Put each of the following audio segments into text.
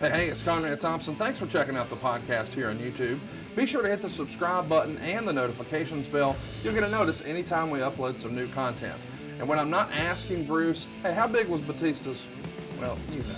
Hey, it's Conrad Thompson. Thanks for checking out the podcast here on YouTube. Be sure to hit the subscribe button and the notifications bell. You'll get a notice anytime we upload some new content. And when I'm not asking Bruce, hey, how big was Batista's? Well, you know.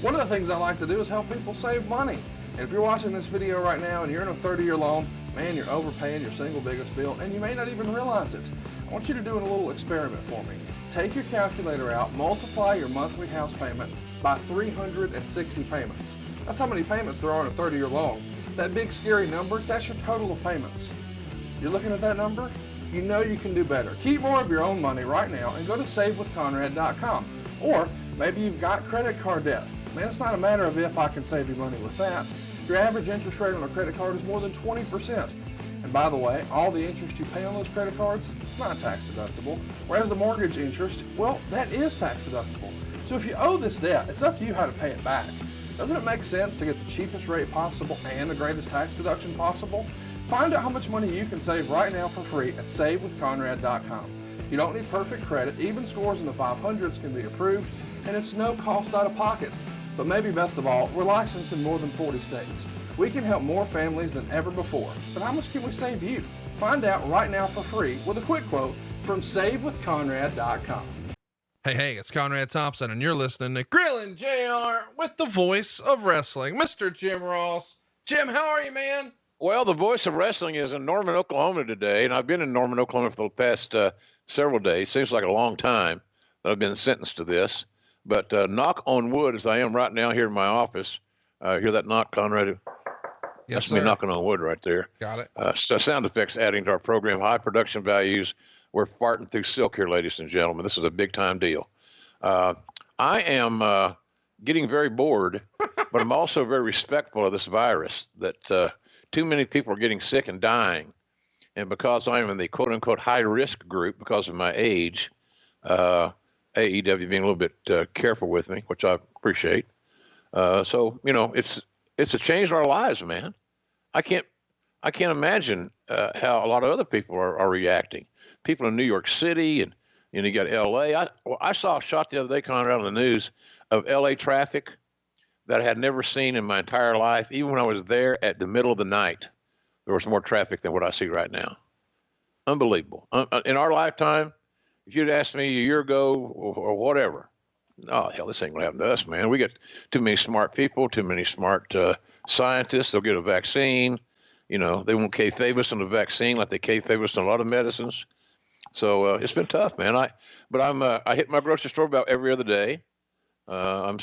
One of the things I like to do is help people save money. And if you're watching this video right now and you're in a 30-year loan, man, you're overpaying your single biggest bill and you may not even realize it. I want you to do a little experiment for me. Take your calculator out, multiply your monthly house payment by 360 payments. That's how many payments there are in a 30-year loan. That big scary number, that's your total of payments. You're looking at that number? You know you can do better. Keep more of your own money right now and go to savewithconrad.com. Or maybe you've got credit card debt. Man, it's not a matter of if I can save you money with that. Your average interest rate on a credit card is more than 20%. And by the way, all the interest you pay on those credit cards, it's not tax deductible. Whereas the mortgage interest, well, that is tax deductible. So if you owe this debt, it's up to you how to pay it back. Doesn't it make sense to get the cheapest rate possible and the greatest tax deduction possible? Find out how much money you can save right now for free at savewithconrad.com. You don't need perfect credit. Even scores in the 500s can be approved, and it's no cost out of pocket. But maybe best of all, we're licensed in more than 40 states. We can help more families than ever before. But how much can we save you? Find out right now for free with a quick quote from savewithconrad.com. Hey, it's Conrad Thompson, and you're listening to Grillin' JR with the voice of wrestling, Mr. Jim Ross. Jim, how are you, man? Well, the voice of wrestling is in Norman, Oklahoma today, and I've been in Norman, Oklahoma for the past several days. Seems like a long time that I've been sentenced to this. But knock on wood, as I am right now here in my office. Hear that knock, Conrad? Yes, That's me knocking on wood right there. Got it. So sound effects adding to our program, high production values. We're farting through silk here, ladies and gentlemen. This is a big-time deal. I am getting very bored, but I'm also very respectful of this virus that too many people are getting sick and dying. And because I'm in the quote-unquote high-risk group because of my age, AEW being a little bit careful with me, which I appreciate. So, you know, it's a change in our lives, man. I can't imagine how a lot of other people are reacting. People in New York City and you got LA. I saw a shot the other day, Conrad, on the news of LA traffic that I had never seen in my entire life. Even when I was there at the middle of the night, there was more traffic than what I see right now. Unbelievable. In our lifetime, if you'd asked me a year ago or whatever, oh, hell, this ain't gonna happen to us, man. We got too many smart people, too many smart scientists. They'll get a vaccine. You know, they won't kayfabe us on the vaccine like they kayfabe us on a lot of medicines. So it's been tough, man. I hit my grocery store about every other day. I'm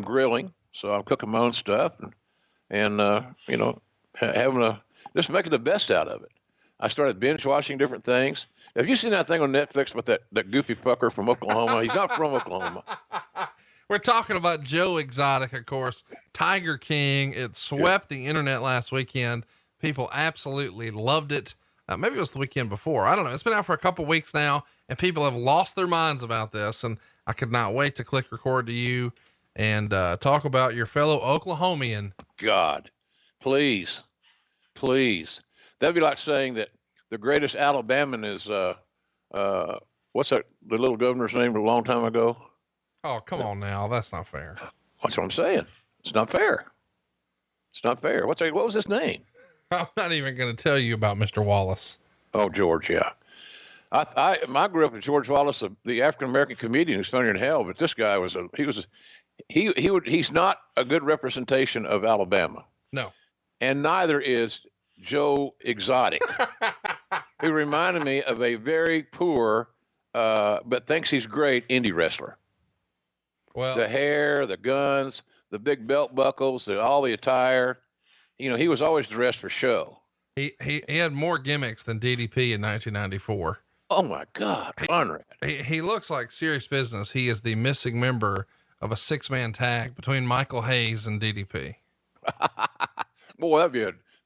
grilling, so I'm cooking my own stuff and you know, just making the best out of it. I started binge watching different things. Have you seen that thing on Netflix with that goofy fucker from Oklahoma? He's not from Oklahoma. We're talking about Joe Exotic, of course, Tiger King. It swept the internet last weekend. People absolutely loved it. Maybe it was the weekend before. I don't know. It's been out for a couple weeks now and people have lost their minds about this. And I could not wait to click record to you and talk about your fellow Oklahomian. God, please. That'd be like saying that the greatest Alabaman is, what's that, the little governor's name a long time ago? Oh, come on now. That's not fair. That's what I'm saying. It's not fair. What was his name? I'm not even going to tell you about Mr. Wallace. Oh, George. Yeah. I grew up with George Wallace, the African-American comedian who's funnier than hell, but this guy he's not a good representation of Alabama. No. And neither is Joe Exotic. He reminded me of a very poor, but thinks he's great indie wrestler. Well, the hair, the guns, the big belt buckles, all the attire. You know, he was always dressed for show. He had more gimmicks than DDP in 1994. Oh my God, Conrad. He looks like serious business. He is the missing member of a 6-man tag between Michael Hayes and DDP. Boy,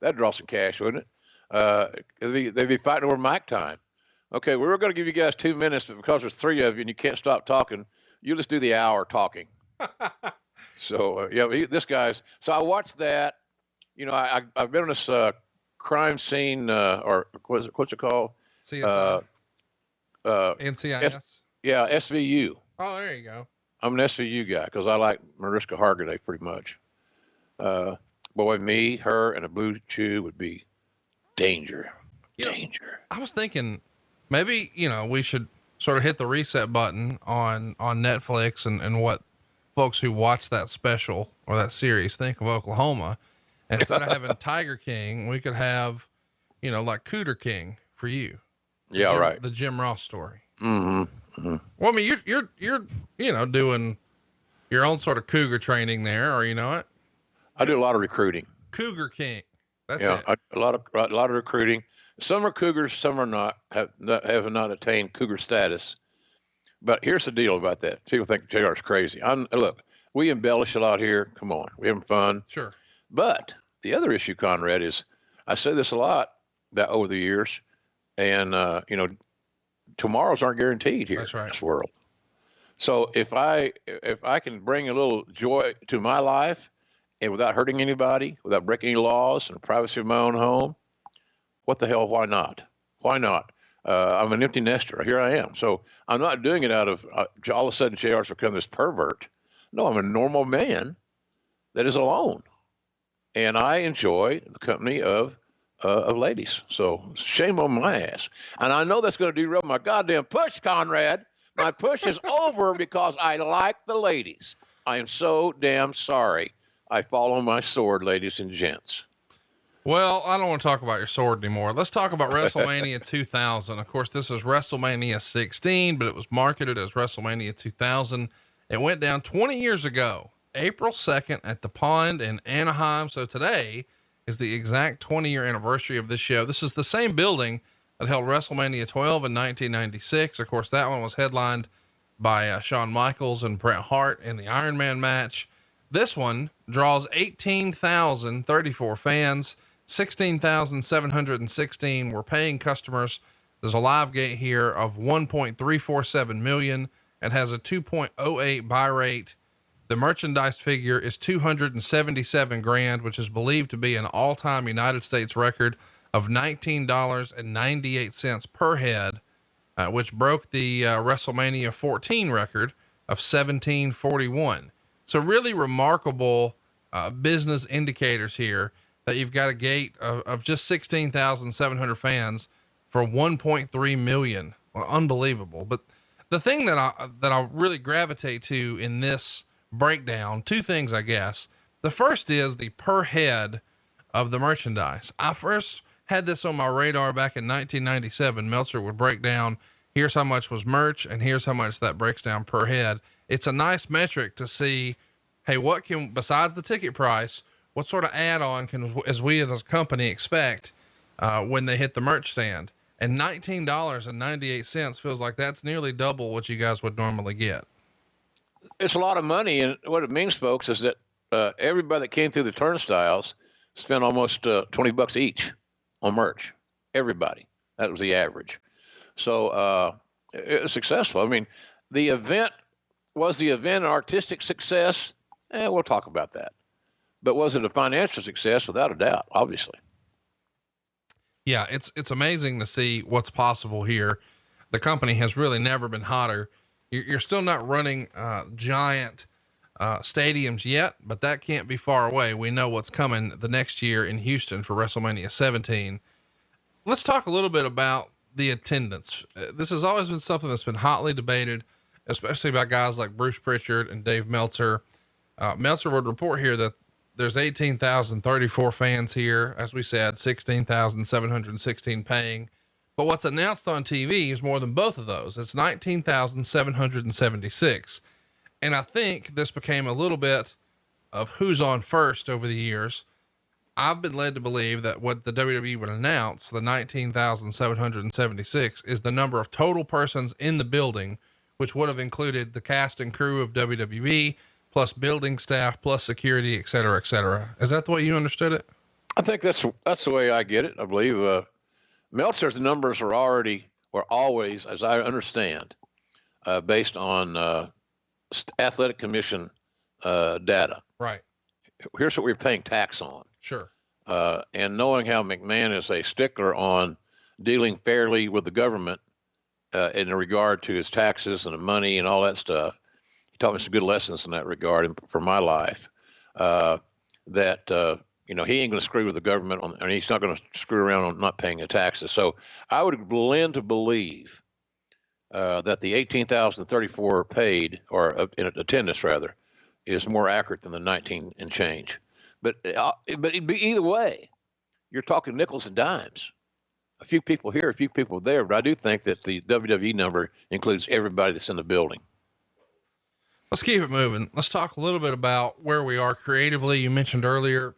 that'd draw some cash, wouldn't it? They'd be fighting over mic time. Okay, we were going to give you guys 2 minutes, but because there's 3 of you and you can't stop talking, you just do the hour talking. So this guy's. So I watched that. You know, I've been on this crime scene, or what's it called? CSI. NCIS. SVU. Oh, there you go. I'm an SVU guy because I like Mariska Hargitay pretty much. Boy, me, her, and a blue chew would be danger. Danger. I was thinking maybe, we should sort of hit the reset button on Netflix and what folks who watch that special or that series think of Oklahoma. And instead of having Tiger King, we could have, like Cooter King for you. Yeah. Right. The Jim Ross story. Mm-hmm. Mm-hmm. Well, I mean, you're, doing your own sort of cougar training there, or what? I do a lot of recruiting. Cougar King. That's it. A lot of recruiting. Some are cougars, some are not, have not attained cougar status. But here's the deal about that. People think JR is crazy. Look, we embellish a lot here. Come on, we're having fun. Sure. But the other issue, Conrad, is I say this a lot that over the years, and tomorrows aren't guaranteed here in this world. So if I can bring a little joy to my life, and without hurting anybody, without breaking any laws, in the privacy of my own home, what the hell? Why not? Why not? I'm an empty nester. Here I am. So I'm not doing it out of all of a sudden JR's become this pervert. No, I'm a normal man that is alone, and I enjoy the company of ladies. So shame on my ass. And I know that's going to derail my goddamn push, Conrad. My push is over because I like the ladies. I am so damn sorry. I fall on my sword, ladies and gents. Well, I don't want to talk about your sword anymore. Let's talk about WrestleMania 2000. Of course, this is WrestleMania 16, but it was marketed as WrestleMania 2000. It went down 20 years ago, April 2nd at the Pond in Anaheim. So today is the exact 20-year anniversary of this show. This is the same building that held WrestleMania 12 in 1996. Of course, that one was headlined by Shawn Michaels and Bret Hart in the Iron Man match. This one draws 18,034 fans. 16,716 were paying customers. There's a live gate here of 1.347 million and has a 2.08 buy rate. The merchandise figure is 277 grand, which is believed to be an all-time United States record of $19.98 per head, which broke the WrestleMania 14 record of $17.41. So really remarkable business indicators here that you've got a gate of just 16,700 fans for 1.3 million. Well, unbelievable. But the thing that I really gravitate to in this breakdown, two things, I guess. The first is the per head of the merchandise. I first had this on my radar back in 1997. Meltzer would break down, here's how much was merch and here's how much that breaks down per head. It's a nice metric to see, hey, what can, besides the ticket price, what sort of add-on can, as we as a company expect, when they hit the merch stand? And $19.98 feels like that's nearly double what you guys would normally get. It's a lot of money. And what it means, folks, is that, everybody that came through the turnstiles spent almost, $20 each on merch. Everybody. That was the average. So, it was successful. I mean, was the event an artistic success? We'll talk about that. But was it a financial success? Without a doubt, obviously. Yeah, it's amazing to see what's possible here. The company has really never been hotter. You're still not running giant stadiums yet, but that can't be far away. We know what's coming the next year in Houston for WrestleMania 17. Let's talk a little bit about the attendance. This has always been something that's been hotly debated, especially by guys like Bruce Pritchard and Dave Meltzer. Meltzer would report here that there's 18,034 fans here. As we said, 16,716 paying, but what's announced on TV is more than both of those. It's 19,776. And I think this became a little bit of who's on first over the years. I've been led to believe that what the WWE would announce, the 19,776, is the number of total persons in the building, which would have included the cast and crew of WWE, plus building staff, plus security, et cetera, et cetera. Is that the way you understood it? I think that's the way I get it. I believe, Meltzer's numbers were always, as I understand, based on, athletic commission, data. Right. Here's what we're paying tax on. Sure. And knowing how McMahon is a stickler on dealing fairly with the government, in regard to his taxes and the money and all that stuff. He taught me some good lessons in that regard for my life. that he ain't going to screw with the government and he's not going to screw around on not paying the taxes. So I would lend to believe that the 18,034 paid, or in attendance rather, is more accurate than the 19 and change. But either way, you're talking nickels and dimes. A few people here, a few people there, but I do think that the WWE number includes everybody that's in the building. Let's keep it moving. Let's talk a little bit about where we are creatively. You mentioned earlier,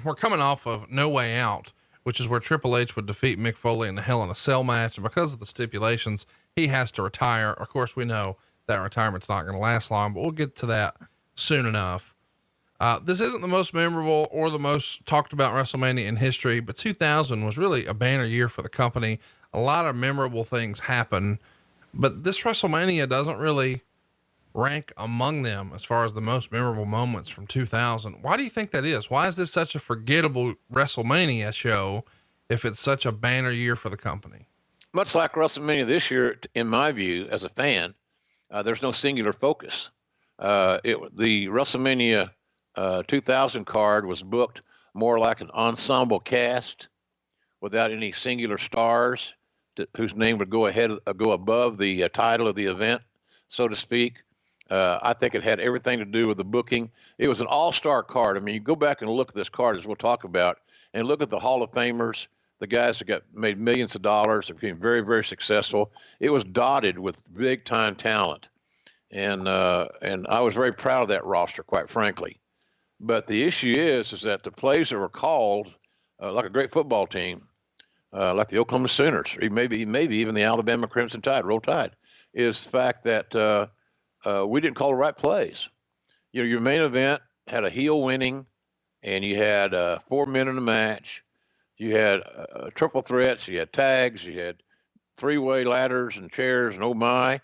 we're coming off of No Way Out, which is where Triple H would defeat Mick Foley in the Hell in a Cell match. And because of the stipulations, he has to retire. Of course, we know that retirement's not going to last long, but we'll get to that soon enough. This isn't the most memorable or the most talked about WrestleMania in history, but 2000 was really a banner year for the company. A lot of memorable things happen, but this WrestleMania doesn't really rank among them as far as the most memorable moments from 2000. Why do you think that is? Why is this such a forgettable WrestleMania show if it's such a banner year for the company? Much like WrestleMania this year, in my view, as a fan, there's no singular focus. The WrestleMania 2000 card was booked more like an ensemble cast without any singular stars whose name would go above the title of the event, so to speak. I think it had everything to do with the booking. It was an all-star card. I mean, you go back and look at this card, as we'll talk about, and look at the Hall of Famers, the guys that made millions of dollars, that became very, very successful. It was dotted with big-time talent, and I was very proud of that roster, quite frankly. But the issue is that the plays that were called, like a great football team, like the Oklahoma Sooners, or maybe even the Alabama Crimson Tide, Roll Tide, is the fact that we didn't call the right plays. Your main event had a heel winning, and you had 4 men in the match. You had triple threats. You had tags. You had three-way ladders and chairs, and oh my.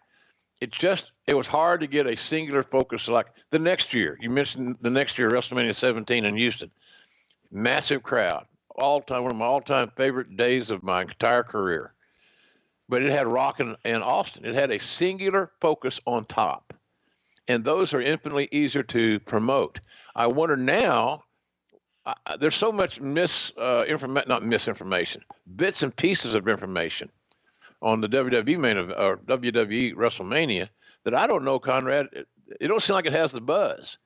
It was hard to get a singular focus like the next year. You mentioned the next year, WrestleMania 17 in Houston. Massive crowd. All-time, one of my all-time favorite days of my entire career. But it had Rock and Austin. It had a singular focus on top. And those are infinitely easier to promote. I wonder now, there's so much bits and pieces of information on the WWE WrestleMania that I don't know, Conrad. It don't seem like it has the buzz.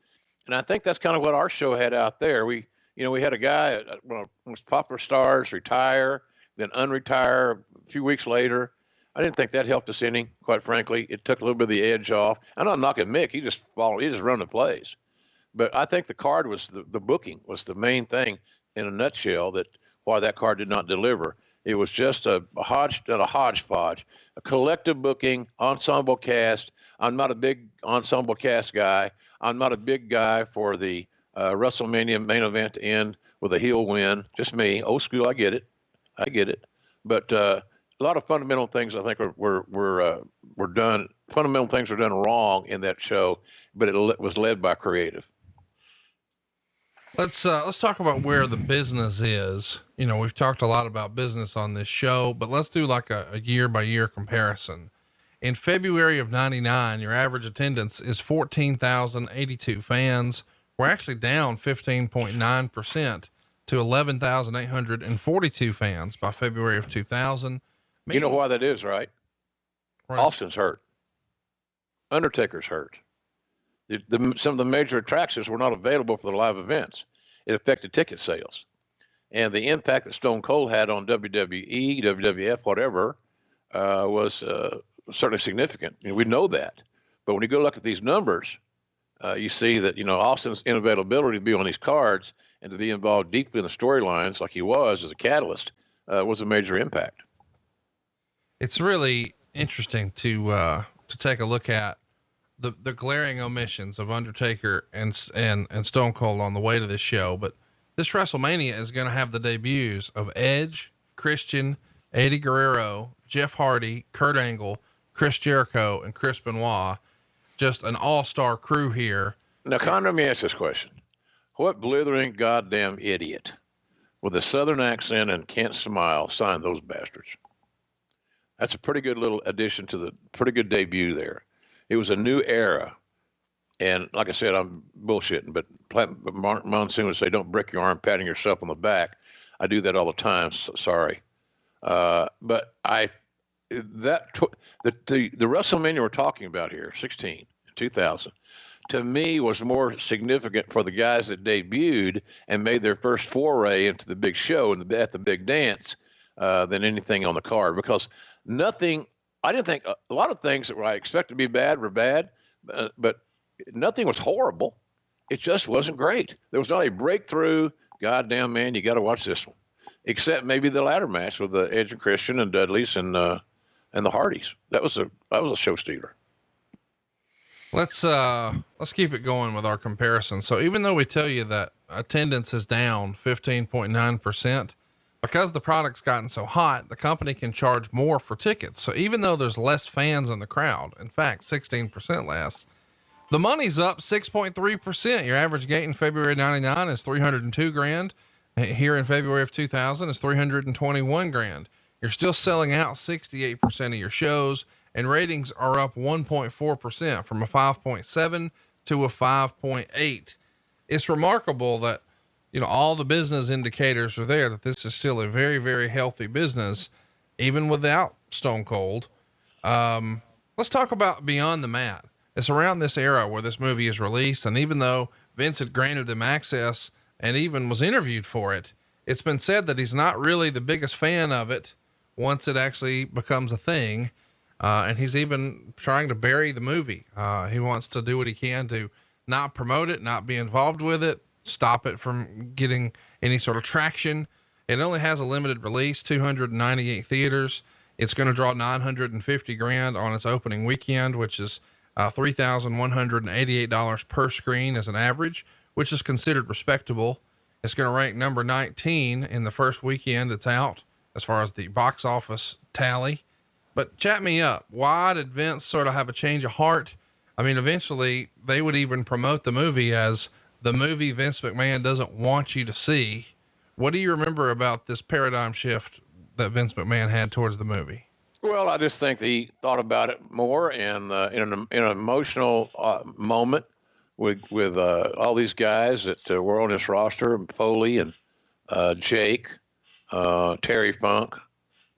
And I think that's kind of what our show had out there. We had a guy, one of the most popular stars, retire, then unretire a few weeks later. I didn't think that helped us any, quite frankly. It took a little bit of the edge off. I'm not knocking Mick. He just run the plays. But I think the card was the booking was the main thing in a nutshell that why that card did not deliver. It was just a hodgepodge, a collective booking, ensemble cast. I'm not a big ensemble cast guy. I'm not a big guy for the WrestleMania main event to end with a heel win. Just me, old school. I get it. But a lot of fundamental things I think were done. Fundamental things were done wrong in that show, but it was led by creative. Let's talk about where the business is. We've talked a lot about business on this show, but let's do like a year by year comparison. In February of 99, your average attendance is 14,082 fans. We're actually down 15.9% to 11,842 fans by February of 2000. You know why that is, right? Austin's hurt. Undertaker's hurt. Some of the major attractions were not available for the live events. It affected ticket sales. And the impact that Stone Cold had on WWE, WWF, whatever, was certainly significant. We know that. But when you go look at these numbers, you see that, Austin's unavailability to be on these cards and to be involved deeply in the storylines like he was as a catalyst was a major impact. It's really interesting to take a look at the glaring omissions of Undertaker and Stone Cold on the way to this show. But this WrestleMania is going to have the debuts of Edge, Christian, Eddie Guerrero, Jeff Hardy, Kurt Angle, Chris Jericho, and Chris Benoit. Just an all-star crew here. Now, Conrad, let me ask this question. What blithering goddamn idiot with a Southern accent and can't smile signed those bastards? That's a pretty good little addition to the pretty good debut there. It was a new era. And like I said, I'm bullshitting, but Monsoon would say, "Don't break your arm patting yourself on the back." I do that all the time. So, sorry, but the WrestleMania we're talking about here, 16, 2000, to me was more significant for the guys that debuted and made their first foray into the big show and at the big dance than anything on the card, because nothing. I didn't think a lot of things that I expected to be bad were bad, but nothing was horrible. It just wasn't great. There was not a breakthrough. Goddamn, man, you got to watch this one. Except maybe the ladder match with the Edge and Christian and Dudley's and the Hardys. That was a show stealer. Let's keep it going with our comparison. So even though we tell you that attendance is down 15.9%, because the product's gotten so hot, the company can charge more for tickets. So even though there's less fans in the crowd, in fact, 16% less, the money's up 6.3%. Your average gate in February 99 is 302 grand. Here in February of 2000 is 321 grand. You're still selling out 68% of your shows, and ratings are up 1.4% from a 5.7 to a 5.8. It's remarkable that, all the business indicators are there, that this is still a very, very healthy business, even without Stone Cold. Let's talk about Beyond the Mat. It's around this era where this movie is released. And even though Vince had granted him access and even was interviewed for it, it's been said that he's not really the biggest fan of it once it actually becomes a thing. And he's even trying to bury the movie. He wants to do what he can to not promote it, not be involved with it, stop it from getting any sort of traction. It only has a limited release, 298 theaters. It's going to draw 950 grand on its opening weekend, which is $3,188 per screen as an average, which is considered respectable. It's going to rank number 19 in the first weekend it's out as far as the box office tally. But chat me up. Why did Vince sort of have a change of heart? I mean, eventually they would even promote the movie as the movie Vince McMahon doesn't want you to see. What do you remember about this paradigm shift that Vince McMahon had towards the movie? Well, I just think he thought about it more, and in an emotional moment with all these guys that were on this roster, Foley and Jake, Terry Funk,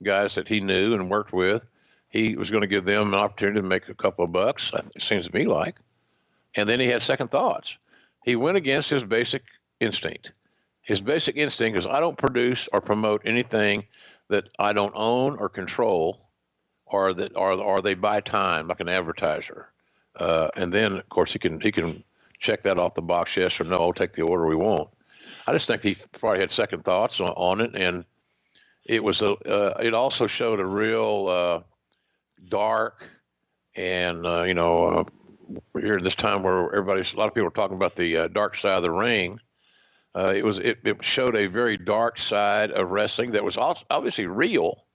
guys that he knew and worked with. He was going to give them an opportunity to make a couple of bucks, it seems to me like. And then he had second thoughts. He went against his basic instinct. His basic instinct is, I don't produce or promote anything that I don't own or control, or they buy time like an advertiser. And then of course he can check that off the box, yes or no, I'll take the order we want. I just think he probably had second thoughts on it, and it was it also showed a real dark and here in this time where a lot of people are talking about the dark side of the ring. It showed a very dark side of wrestling that was also obviously real,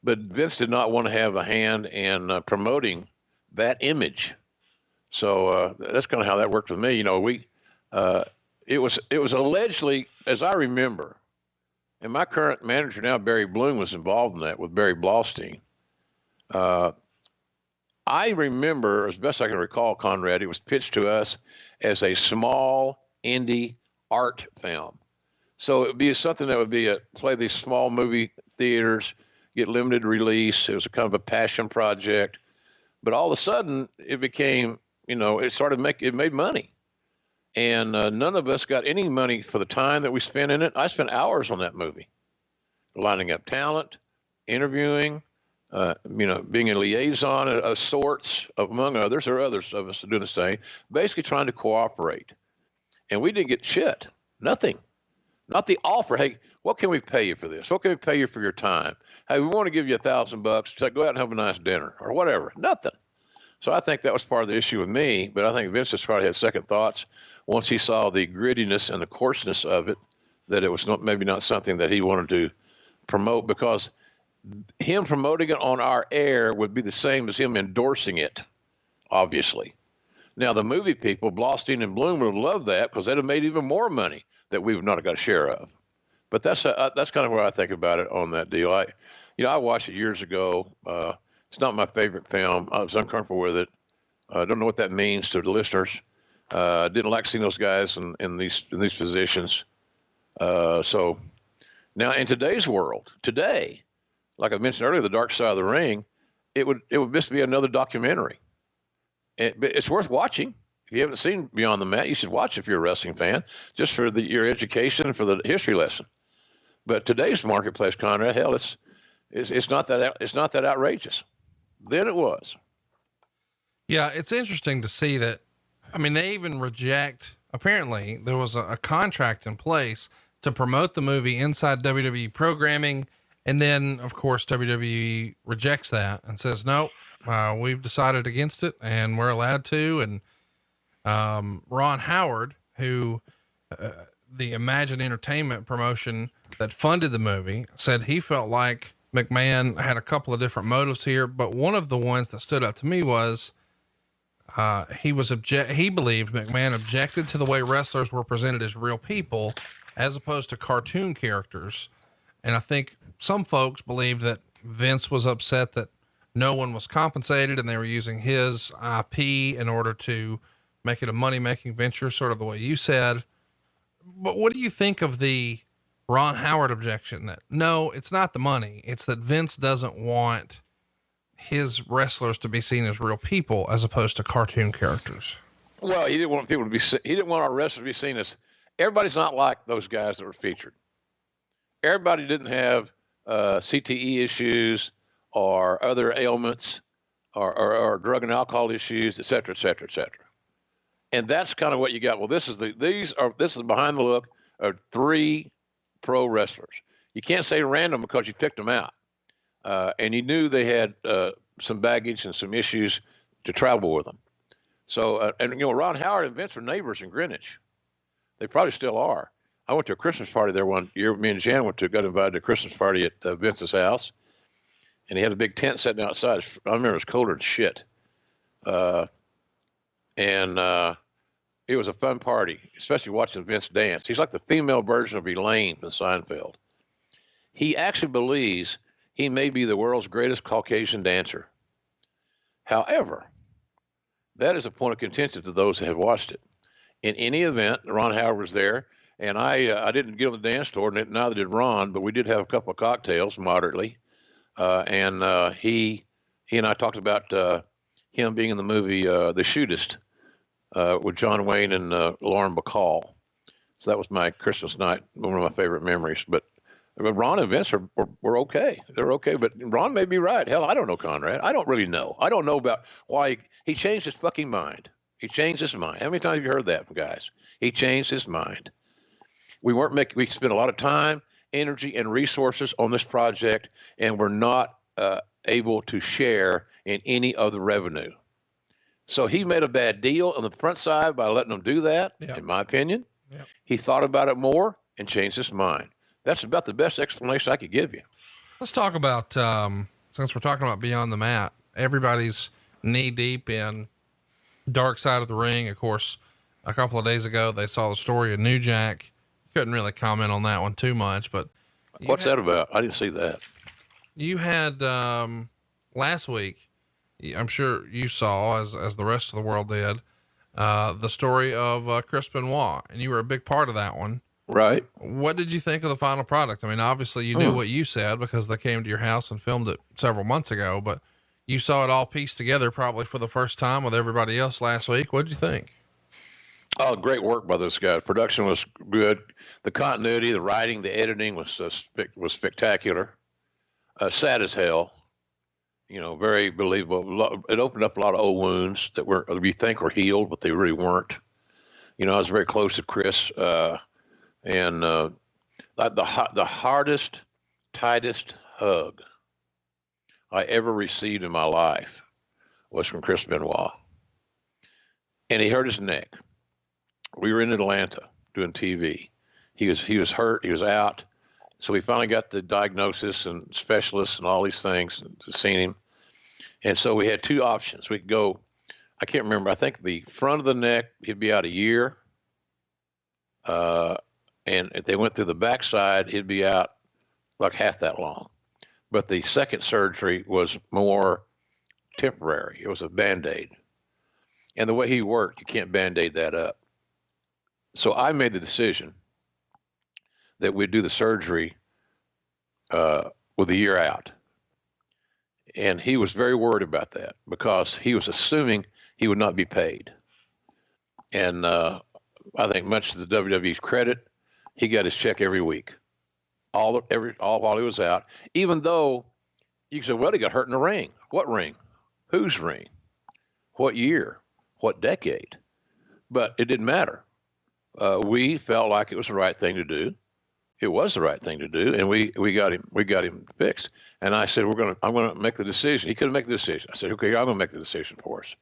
but Vince did not want to have a hand in promoting that image. So that's kind of how that worked with me. It was allegedly, as I remember, and my current manager now, Barry Bloom, was involved in that with Barry Blaustein. I remember, as best I can recall, Conrad, it was pitched to us as a small indie art film. So it would be something that would be play these small movie theaters, get limited release. It was a kind of a passion project, but all of a sudden it became, it made money, and none of us got any money for the time that we spent in it. I spent hours on that movie, lining up talent, interviewing, being a liaison of sorts, among others, or others of us doing the same, basically trying to cooperate. And we didn't get shit, nothing, not the offer. Hey, what can we pay you for this? What can we pay you for your time? Hey, we want to give you $1,000 to go out and have a nice dinner or whatever. Nothing. So I think that was part of the issue with me, but I think Vince just probably had second thoughts once he saw the grittiness and the coarseness of it, that it was maybe not something that he wanted to promote, because him promoting it on our air would be the same as him endorsing it, obviously. Now, the movie people, Blaustein and Bloom, would love that because they'd have made even more money that we would not have got a share of. But that's kind of where I think about it on that deal. I watched it years ago. It's not my favorite film. I was uncomfortable with it. I don't know what that means to the listeners. Didn't like seeing those guys in these positions. So now in today's world, like I mentioned earlier, the Dark Side of the Ring, it would just be another documentary. But it's worth watching. If you haven't seen Beyond the Mat, you should watch if you're a wrestling fan, just for your education, for the history lesson. But today's marketplace, Conrad, hell, it's not that outrageous. Then it was. Yeah, it's interesting to see that. I mean, they even reject. Apparently, there was a contract in place to promote the movie inside WWE programming, and then, of course, WWE rejects that and says, "No, we've decided against it, and we're allowed to." And Ron Howard, who the Imagine Entertainment promotion that funded the movie, said he felt like McMahon had a couple of different motives here, but one of the ones that stood out to me was he believed McMahon objected to the way wrestlers were presented as real people as opposed to cartoon characters. And I think some folks believed that Vince was upset that no one was compensated and they were using his IP in order to make it a money-making venture, sort of the way you said. But what do you think of the Ron Howard objection that no, it's not the money. It's that Vince doesn't want his wrestlers to be seen as real people as opposed to cartoon characters? Well, he didn't want he didn't want our wrestlers to be seen as, everybody's not like those guys that were featured. Everybody didn't have CTE issues or other ailments or drug and alcohol issues, et cetera, et cetera, et cetera. And that's kind of what you got. Well, this is behind the look of 3 pro wrestlers. You can't say random because you picked them out. And you knew they had some baggage and some issues to travel with them. So, Ron Howard and Vince were neighbors in Greenwich. They probably still are. I went to a Christmas party there one year. Me and Jan got invited to a Christmas party at Vince's house. And he had a big tent sitting outside. I remember it was colder than shit. It was a fun party, especially watching Vince dance. He's like the female version of Elaine from Seinfeld. He actually believes he may be the world's greatest Caucasian dancer. However, that is a point of contention to those that have watched it. In any event, Ron Howard was there, and I didn't get on the dance floor, and neither did Ron, but we did have a couple of cocktails, moderately. He and I talked about him being in the movie The Shootist with John Wayne and Lauren Bacall. So that was my Christmas night, one of my favorite memories. But Ron and Vince were okay. They're okay, but Ron may be right. Hell, I don't know, Conrad. I don't really know. I don't know about why he changed his fucking mind. He changed his mind. How many times have you heard that from guys? He changed his mind. We spent a lot of time, energy, and resources on this project, and we're not able to share in any of the revenue. So he made a bad deal on the front side by letting them do that, in my opinion. Yep. He thought about it more and changed his mind. That's about the best explanation I could give you. Let's talk about, since we're talking about Beyond the Mat, everybody's knee deep in Dark Side of the Ring. Of course, a couple of days ago, they saw the story of New Jack. Couldn't really comment on that one too much, but what's that about? I didn't see that. You had, last week, I'm sure you saw, as the rest of the world did, the story of Chris Benoit, and you were a big part of that one. Right. What did you think of the final product? I mean, obviously you knew what you said because they came to your house and filmed it several months ago, but you saw it all pieced together probably for the first time with everybody else last week. What did you think? Oh, great work by those guys. Production was good. The continuity, the writing, the editing was spectacular. Sad as hell. Very believable. It opened up a lot of old wounds that we think were healed, but they really weren't. I was very close to Chris, and the hardest, tightest hug I ever received in my life was from Chris Benoit, and he hurt his neck. We were in Atlanta doing TV. He was hurt. He was out. So we finally got the diagnosis and specialists and all these things to see him. And so we had 2 options. We could go, I can't remember. I think the front of the neck, he'd be out a year. And if they went through the backside, he'd be out like half that long. But the second surgery was more temporary. It was a Band-Aid. And the way he worked, you can't Band-Aid that up. So I made the decision that we'd do the surgery with a year out. And he was very worried about that because he was assuming he would not be paid. And I think much to the WWE's credit, he got his check every week, all while he was out. Even though you say, well, he got hurt in the ring. What ring? Whose ring? What year? What decade? But it didn't matter. We felt like it was the right thing to do. It was the right thing to do, and we got him fixed. And I said, I'm gonna make the decision. He couldn't make the decision. I said, okay, I'm gonna make the decision for us.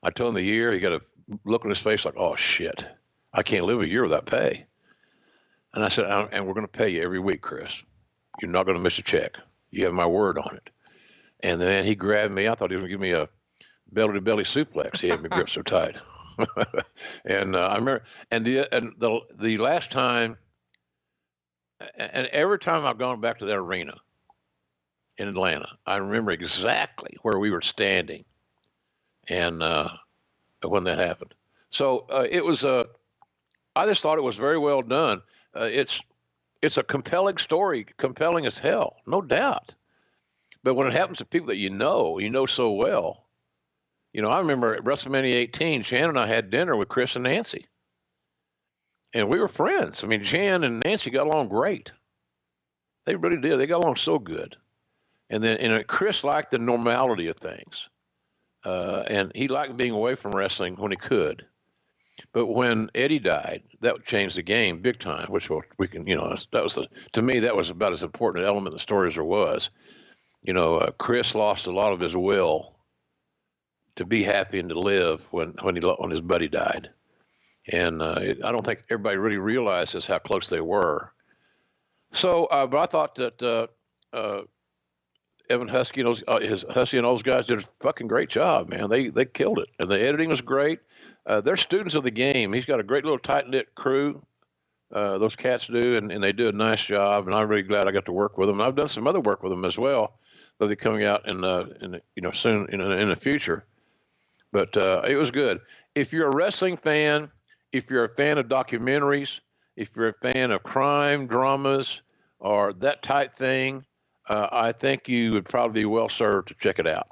I told him the year. He got a look on his face like, oh shit, I can't live a year without pay. And I said, and we're gonna pay you every week, Chris. You're not gonna miss a check. You have my word on it. And then he grabbed me. I thought he was gonna give me a belly-to-belly suplex. He had me gripped so tight. And I remember, and the last time. And every time I've gone back to that arena in Atlanta, I remember exactly where we were standing and when that happened. So it was I just thought it was very well done. It's a compelling story, compelling as hell, no doubt. But when it happens to people that you know so well, I remember at WrestleMania 18, Shannon and I had dinner with Chris and Nancy. And we were friends. I mean, Jan and Nancy got along great. They really did. They got along so good. And then Chris liked the normality of things. And he liked being away from wrestling when he could. But when Eddie died, that changed the game big time, which we can, to me, that was about as important an element in the story as there was. Chris lost a lot of his will to be happy and to live when his buddy died. And I don't think everybody really realizes how close they were. So, but I thought that Evan Husky and Husky and those guys did a fucking great job, man. They killed it, and the editing was great. They're students of the game. He's got a great little tight-knit crew. Those cats do, and they do a nice job. And I'm really glad I got to work with them. And I've done some other work with them as well. They'll be coming out in soon in the future. But it was good. If you're a wrestling fan. If you're a fan of documentaries, if you're a fan of crime dramas or that type thing, I think you would probably be well served to check it out.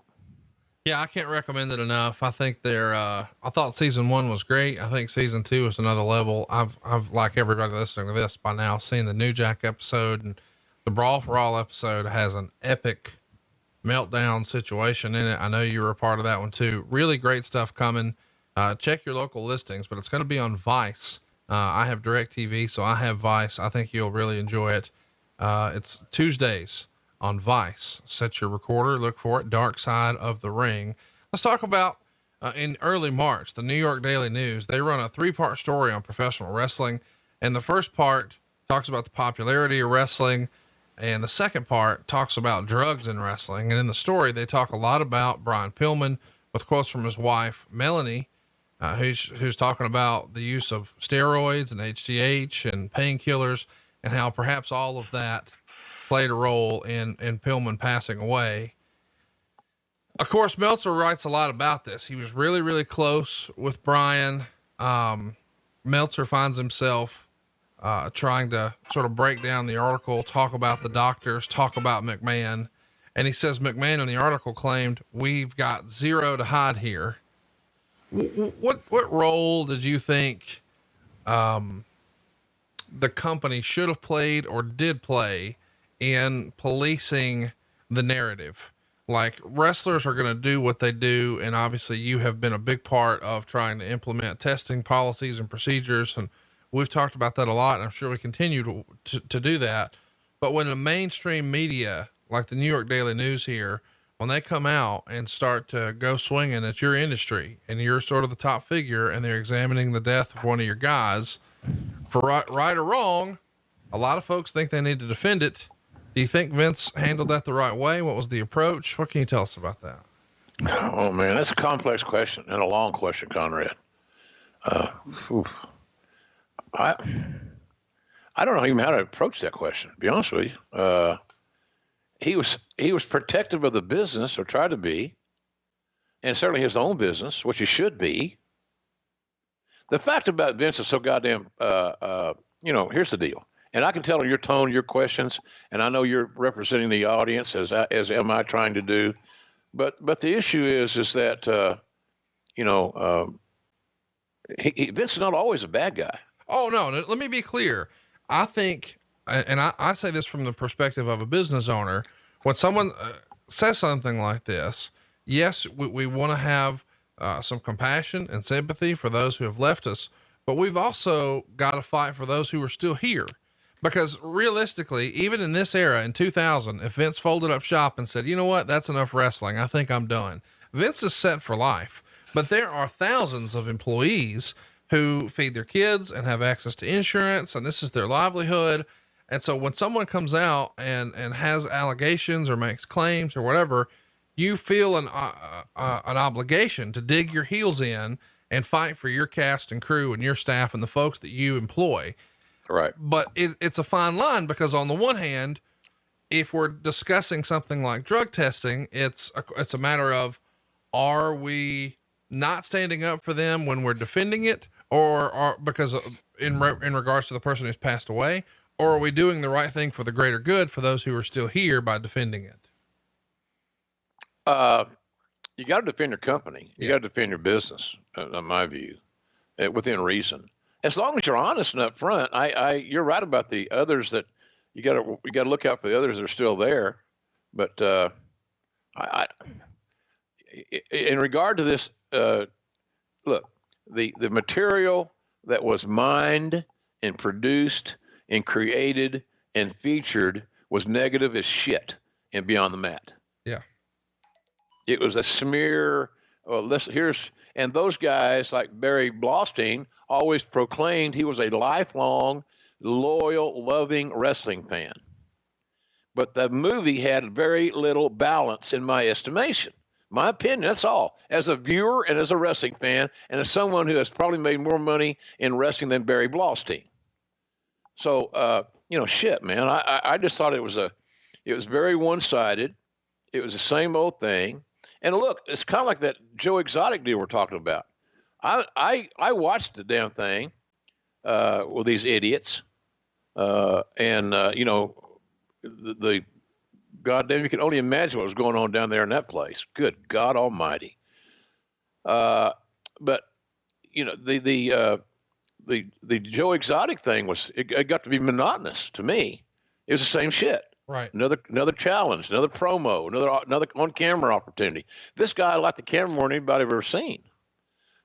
Yeah, I can't recommend it enough. I think I thought season 1 was great. I think season 2 is another level. I've like everybody listening to this by now seen the New Jack episode, and the Brawl for All episode has an epic meltdown situation in it. I know you were a part of that one too. Really great stuff coming. Check your local listings, but it's going to be on Vice. I have DirecTV, so I have Vice. I think you'll really enjoy it. It's Tuesdays on Vice. Set your recorder, look for it. Dark Side of the Ring. Let's talk about, in early March, the New York Daily News. They run a 3-part story on professional wrestling. And the first part talks about the popularity of wrestling. And the second part talks about drugs in wrestling. And in the story, they talk a lot about Brian Pillman with quotes from his wife, Melanie, who's talking about the use of steroids and HGH and painkillers, and how perhaps all of that played a role in Pillman passing away. Of course, Meltzer writes a lot about this. He was really, really close with Brian. Meltzer finds himself trying to sort of break down the article, talk about the doctors, talk about McMahon. And he says McMahon in the article claimed, "We've got zero to hide here." What role did you think the company should have played or did play in policing the narrative? Like, wrestlers are going to do what they do, and obviously you have been a big part of trying to implement testing policies and procedures, and we've talked about that a lot, and I'm sure we continue to do that. But when the mainstream media, like the New York Daily News here, when they come out and start to go swinging at your industry and you're sort of the top figure and they're examining the death of one of your guys for right or wrong, a lot of folks think they need to defend it. Do you think Vince handled that the right way? What was the approach? What can you tell us about that? Oh man, that's a complex question and a long question, Conrad. I don't know even how to approach that question, to be honest with you. He was protective of the business, or tried to be. and certainly his own business, which he should be. The fact about Vince is so goddamn, here's the deal. And I can tell in your tone, your questions, and I know you're representing the audience as am I trying to do. But the issue is that, Vince is not always a bad guy. Oh, no, let me be clear. I think, and I say this from the perspective of a business owner, when someone says something like this, yes, we want to have some compassion and sympathy for those who have left us, but we've also got to fight for those who are still here. Because realistically, even in this era, in 2000, if Vince folded up shop and said, you know what, that's enough wrestling, I think I'm done, Vince is set for life. But there are thousands of employees who feed their kids and have access to insurance, and this is their livelihood. And so when someone comes out and has allegations or makes claims or whatever, you feel an obligation to dig your heels in and fight for your cast and crew and your staff and the folks that you employ. Right. But it's a fine line, because on the one hand, if we're discussing something like drug testing, it's a matter of, are we not standing up for them when we're defending it, or because in regards to the person who's passed away, or are we doing the right thing for the greater good for those who are still here by defending it? You got to defend your company. You got to defend your business, in my view, within reason. As long as you're honest and upfront, you're right about the others that you got to look out for the others that are still there. But in regard to this, look, the material that was mined and produced and created and featured was negative as shit and Beyond the Mat. Yeah. It was a smear. And those guys like Barry Blaustein always proclaimed he was a lifelong, loyal, loving wrestling fan. But the movie had very little balance in my estimation. My opinion, that's all. As a viewer and as a wrestling fan, and as someone who has probably made more money in wrestling than Barry Blaustein. So, shit, man. I just thought it was very one-sided. It was the same old thing. And look, it's kind of like that Joe Exotic deal we're talking about. I watched the damn thing with these idiots, the goddamn, you can only imagine what was going on down there in that place. Good God Almighty! But the Joe Exotic thing it got to be monotonous to me. It was the same shit. Right. Another challenge, another promo, another on-camera opportunity. This guy liked the camera more than anybody I've ever seen.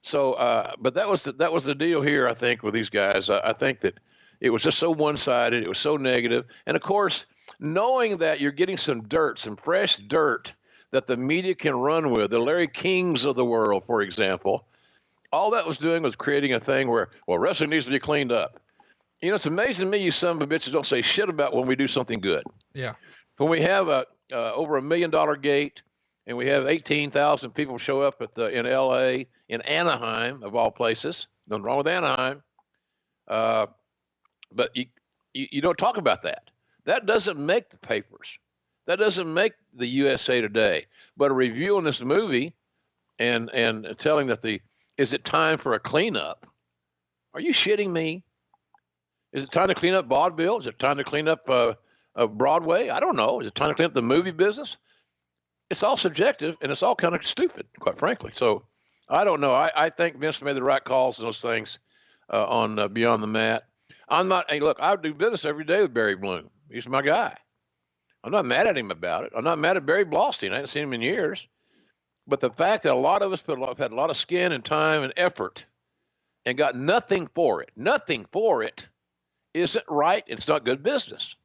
So, but that was the deal here, I think, with these guys. I think that it was just so one-sided. It was so negative. And of course, knowing that you're getting some fresh dirt that the media can run with, the Larry Kings of the world, for example, all that was doing was creating a thing where, well, wrestling needs to be cleaned up. You know, it's amazing to me you son of a bitches don't say shit about when we do something good. Yeah. When we have over $1 million gate and we have 18,000 people show up in LA, in Anaheim, of all places, nothing wrong with Anaheim. But you don't talk about that. That doesn't make the papers. That doesn't make the USA Today. But a review on this movie and telling that is it time for a cleanup? Are you shitting me? Is it time to clean up vaudeville? Is it time to clean up Broadway? I don't know. Is it time to clean up the movie business? It's all subjective, and it's all kind of stupid, quite frankly. So I don't know. I think Vince made the right calls on those things on Beyond the Mat. I'm not. Hey, look, I do business every day with Barry Bloom. He's my guy. I'm not mad at him about it. I'm not mad at Barry Blaustein. I haven't seen him in years. But the fact that a lot of us had a lot of skin and time and effort and got nothing for it, isn't right. It's not good business.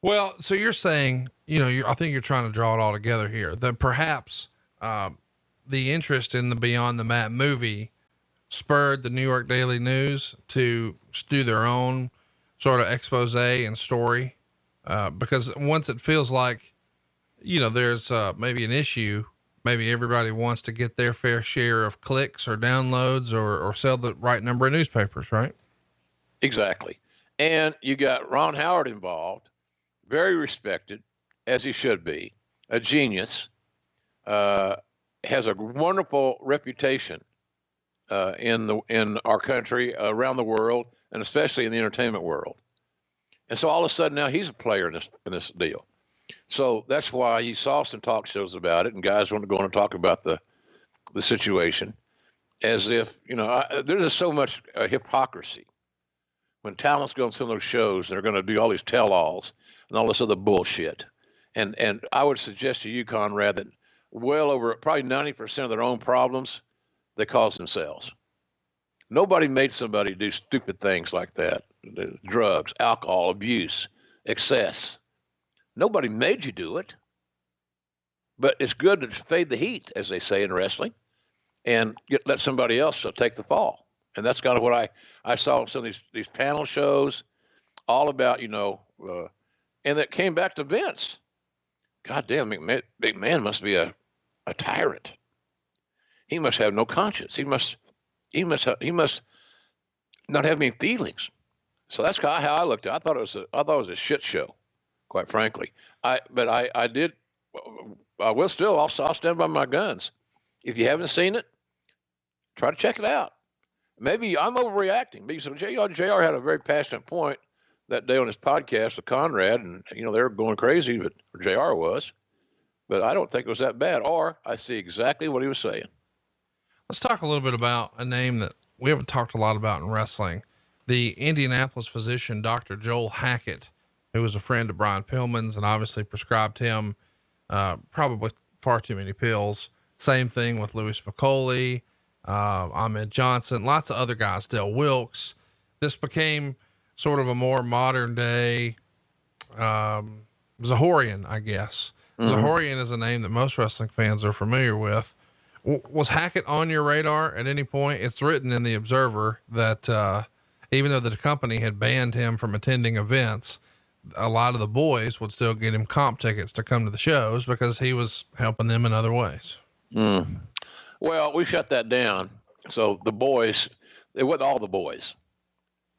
Well, so you're saying, I think you're trying to draw it all together here, that perhaps the interest in the Beyond the Mat movie spurred the New York Daily News to do their own sort of expose and story. Because once it feels like, there's maybe an issue, maybe everybody wants to get their fair share of clicks or downloads or sell the right number of newspapers, right? Exactly. And you got Ron Howard involved, very respected, as he should be, a genius. has a wonderful reputation in our country, around the world, and especially in the entertainment world. And so all of a sudden now he's a player in this deal. So that's why you saw some talk shows about it, and guys want to go on and talk about the situation, as if, there's just so much hypocrisy when talents go on some of those shows. They're going to do all these tell-alls and all this other bullshit. And I would suggest to you, Conrad, that well over probably 90% of their own problems they cause themselves. Nobody made somebody do stupid things like that. Drugs, alcohol, abuse, excess. Nobody made you do it. But it's good to fade the heat, as they say in wrestling, and let somebody else take the fall. And that's kind of what I saw in some of these panel shows, all about, and that came back to Vince. God damn, McMahon must be a tyrant. He must have no conscience. He must not have any feelings. So that's how I looked at it. I thought it was a shit show, quite frankly. I'll stand by my guns. If you haven't seen it, try to check it out. Maybe I'm overreacting. Because JR had a very passionate point that day on his podcast with Conrad, and they were going crazy, but JR was. But I don't think it was that bad, or I see exactly what he was saying. Let's talk a little bit about a name that we haven't talked a lot about in wrestling. The Indianapolis physician, Dr. Joel Hackett, who was a friend of Brian Pillman's and obviously prescribed him probably far too many pills. Same thing with Louis Spicoli, Ahmed Johnson, lots of other guys, Del Wilkes. This became sort of a more modern day Zahorian, I guess. Mm-hmm. Zahorian is a name that most wrestling fans are familiar with. Was Hackett on your radar at any point? It's written in the Observer that even though the company had banned him from attending events, a lot of the boys would still get him comp tickets to come to the shows because he was helping them in other ways. Well, we shut that down. So the boys, it wasn't all the boys.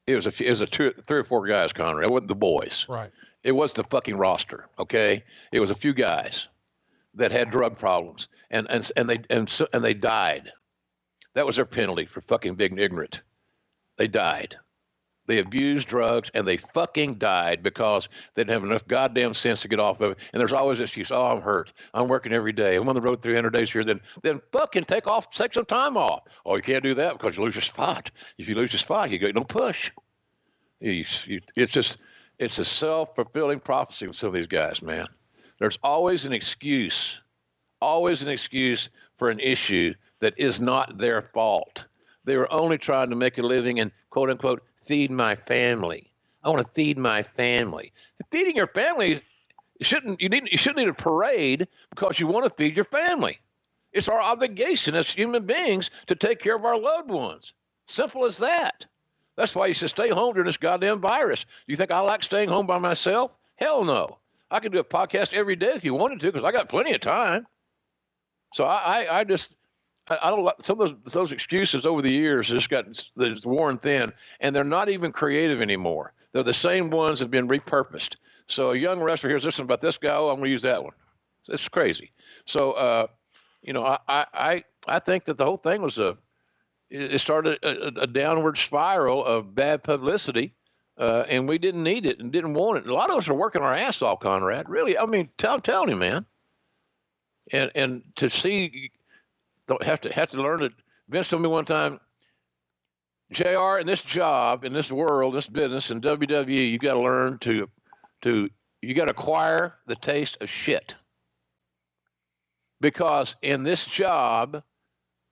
It was three or four guys, Conrad. It wasn't the boys. Right. It was the fucking roster. Okay. It was a few guys that had drug problems and they died. That was their penalty for fucking being ignorant. They died. They abused drugs and they fucking died because they didn't have enough goddamn sense to get off of it. And there's always this excuse. Oh, I'm hurt. I'm working every day. I'm on the road 300 days here. Then fucking take some time off. Oh, you can't do that because you lose your spot. If you lose your spot, you get no push. It's a self-fulfilling prophecy with some of these guys, man. There's always an excuse for an issue that is not their fault. They were only trying to make a living and quote unquote feed my family. I want to feed my family. Feeding your family, you shouldn't need a parade because you want to feed your family. It's our obligation as human beings to take care of our loved ones. Simple as that. That's why you should stay home during this goddamn virus. Do you think I like staying home by myself? Hell no. I could do a podcast every day if you wanted to because I got plenty of time. So I don't like some of those excuses over the years just got worn thin, and they're not even creative anymore. They're the same ones that have been repurposed. So a young wrestler hears this one about this guy. Oh, I'm going to use that one. It's crazy. So, I think that the whole thing was it started a downward spiral of bad publicity, and we didn't need it and didn't want it. A lot of us are working our ass off, Conrad. Really, I mean, tell him, man. And to see. Don't have to learn it. Vince told me one time, JR, in this job, in this world, this business, in WWE, you got to learn you got to acquire the taste of shit. Because in this job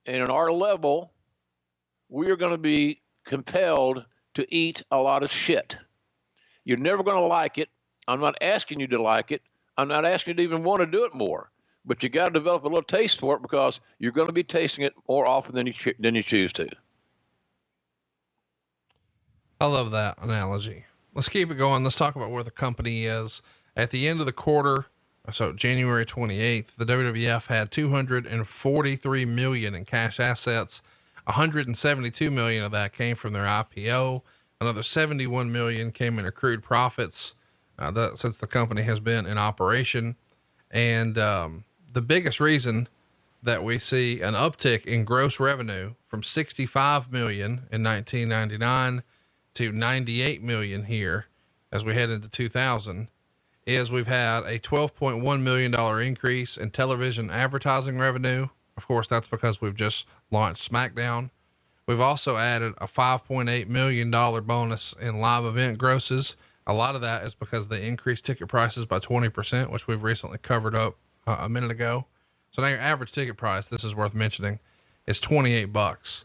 and in our level, we are going to be compelled to eat a lot of shit. You're never going to like it. I'm not asking you to like it. I'm not asking you to even want to do it more. But you got to develop a little taste for it because you're going to be tasting it more often than you choose to. I love that analogy. Let's keep it going. Let's talk about where the company is at the end of the quarter. So January 28th, the WWF had $243 million in cash assets. $172 million of that came from their IPO. Another $71 million came in accrued profits. Since the company has been in operation. And, the biggest reason that we see an uptick in gross revenue from 65 million in 1999 to 98 million here as we head into 2000 is we've had a $12.1 million increase in television advertising revenue. Of course, that's because we've just launched SmackDown. We've also added a $5.8 million bonus in live event grosses. A lot of that is because they increased ticket prices by 20%, which we've recently covered up a minute ago. So now your average ticket price, this is worth mentioning, is $28.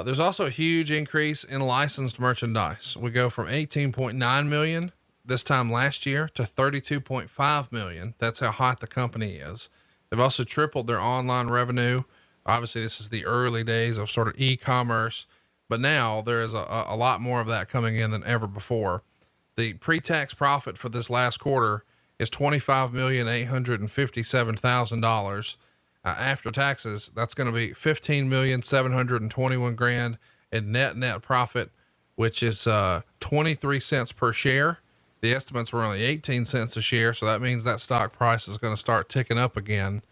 There's also a huge increase in licensed merchandise. We go from 18.9 million this time last year to 32.5 million. That's how hot the company is. They've also tripled their online revenue. Obviously this is the early days of sort of e-commerce, but now there is a lot more of that coming in than ever before. The pre-tax profit for this last quarter is $25,857,000. After taxes, that's going to be $15,721,000 in net profit, which is 23 cents per share. The estimates were only 18 cents a share. So that means that stock price is going to start ticking up again.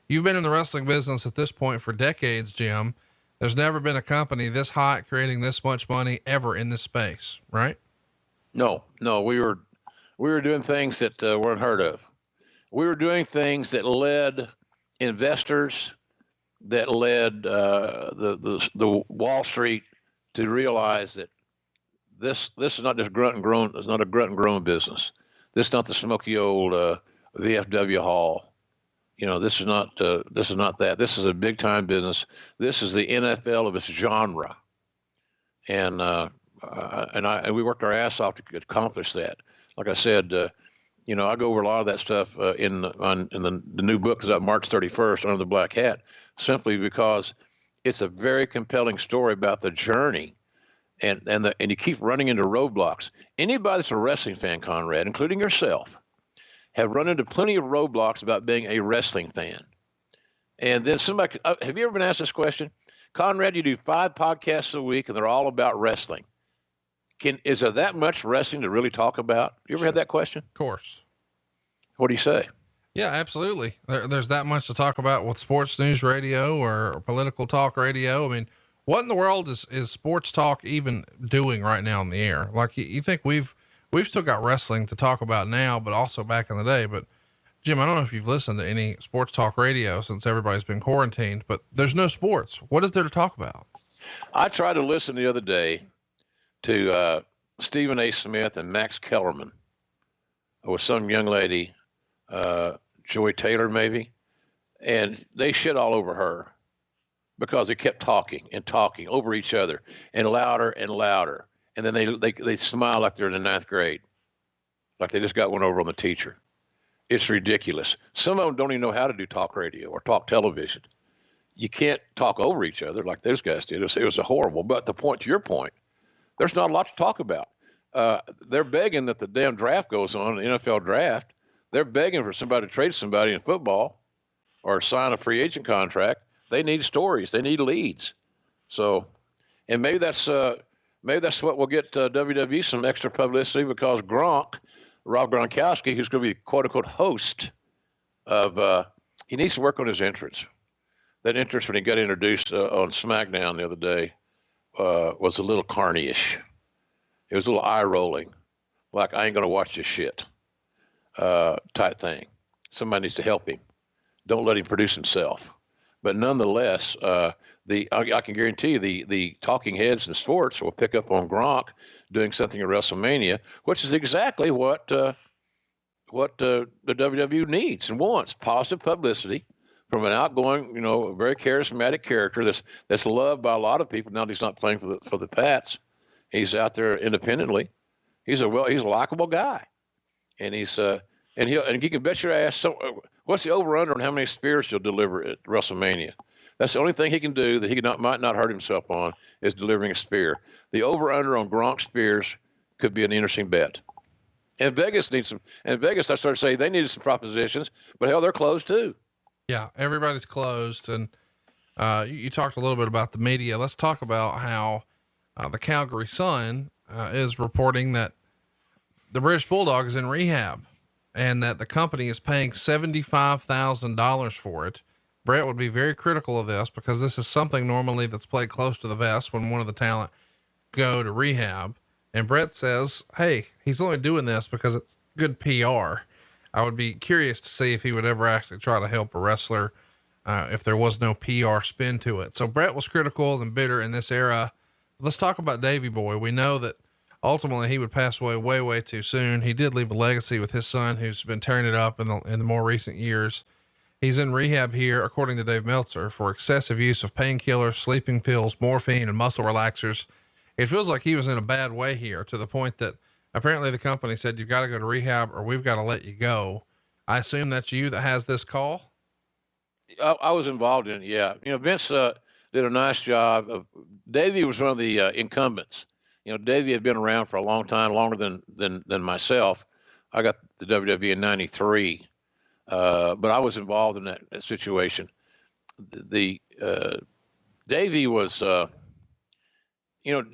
You've been in the wrestling business at this point for decades, Jim. There's never been a company this hot creating this much money ever in this space, right? No, we were doing things that weren't heard of. We were doing things that led investors, that led the Wall Street to realize that this is not just grunt and groan. It's not a grunt and groan business. This is not the smoky old VFW hall. This is not that. This is a big time business. This is the NFL of its genre, and we worked our ass off to accomplish that. Like I said, I go over a lot of that stuff in the new book is out March 31st under the black hat, simply because it's a very compelling story about the journey, and you keep running into roadblocks. Anybody that's a wrestling fan, Conrad, including yourself, have run into plenty of roadblocks about being a wrestling fan. And then somebody, have you ever been asked this question? Conrad, you do 5 podcasts a week and they're all about wrestling. Is there that much wrestling to really talk about? You ever had that question? Of course. What do you say? Yeah, absolutely. There's that much to talk about with sports news radio or political talk radio. I mean, what in the world is sports talk even doing right now in the air? Like you think we've still got wrestling to talk about now, but also back in the day. But Jim, I don't know if you've listened to any sports talk radio since everybody's been quarantined, but there's no sports. What is there to talk about? I tried to listen the other day to Stephen A. Smith and Max Kellerman with some young lady, Joy Taylor maybe, and they shit all over her because they kept talking and talking over each other and louder and louder. And then they smile like they're in the 9th grade, like they just got one over on the teacher. It's ridiculous. Some of them don't even know how to do talk radio or talk television. You can't talk over each other like those guys did. It was horrible. But to your point, there's not a lot to talk about. They're begging that the damn draft goes on, the NFL draft. They're begging for somebody to trade somebody in football or sign a free agent contract. They need stories. They need leads. So, and maybe that's what will get WWE some extra publicity, because Rob Gronkowski, who's going to be quote unquote host of, he needs to work on his entrance. That entrance when he got introduced on SmackDown the other day was a little carny-ish. It was a little eye-rolling, like I ain't going to watch this shit type thing. Somebody needs to help him. Don't let him produce himself. But nonetheless, I can guarantee you the talking heads in sports will pick up on Gronk doing something at WrestleMania, which is exactly what the WWE needs and wants: positive publicity from an outgoing, very charismatic character that's loved by a lot of people. Now he's not playing for the Pats; he's out there independently. He's a likable guy, and you can bet your ass. What's the over/under on how many spears he'll deliver at WrestleMania? That's the only thing he can do that he might not hurt himself on, is delivering a spear. The over/under on Gronk spears could be an interesting bet. And Vegas needs some. And Vegas, I started saying they needed some propositions, but hell, they're closed too. Yeah, everybody's closed. And you talked a little bit about the media. Let's talk about how the Calgary Sun is reporting that the British Bulldog is in rehab. and that the company is paying $75,000 for it. Brett would be very critical of this because this is something normally that's played close to the vest when one of the talent go to rehab. And Brett says, hey, he's only doing this because it's good PR. I would be curious to see if he would ever actually try to help a wrestler, if there was no PR spin to it. So Brett was critical and bitter in this era. Let's talk about Davey Boy. We know that ultimately he would pass away way, way too soon. He did leave a legacy with his son, who's been tearing it up in the more recent years. He's in rehab here, according to Dave Meltzer, for excessive use of painkillers, sleeping pills, morphine, and muscle relaxers. It feels like he was in a bad way here, to the point that apparently the company said, you've got to go to rehab or we've got to let you go. I assume that's you that has this call. I was involved in it. Yeah. Vince did a nice job of, Davey was one of the incumbents. Davey had been around for a long time, longer than myself. I got the WWE in 93. But I was involved in that situation. Davey was,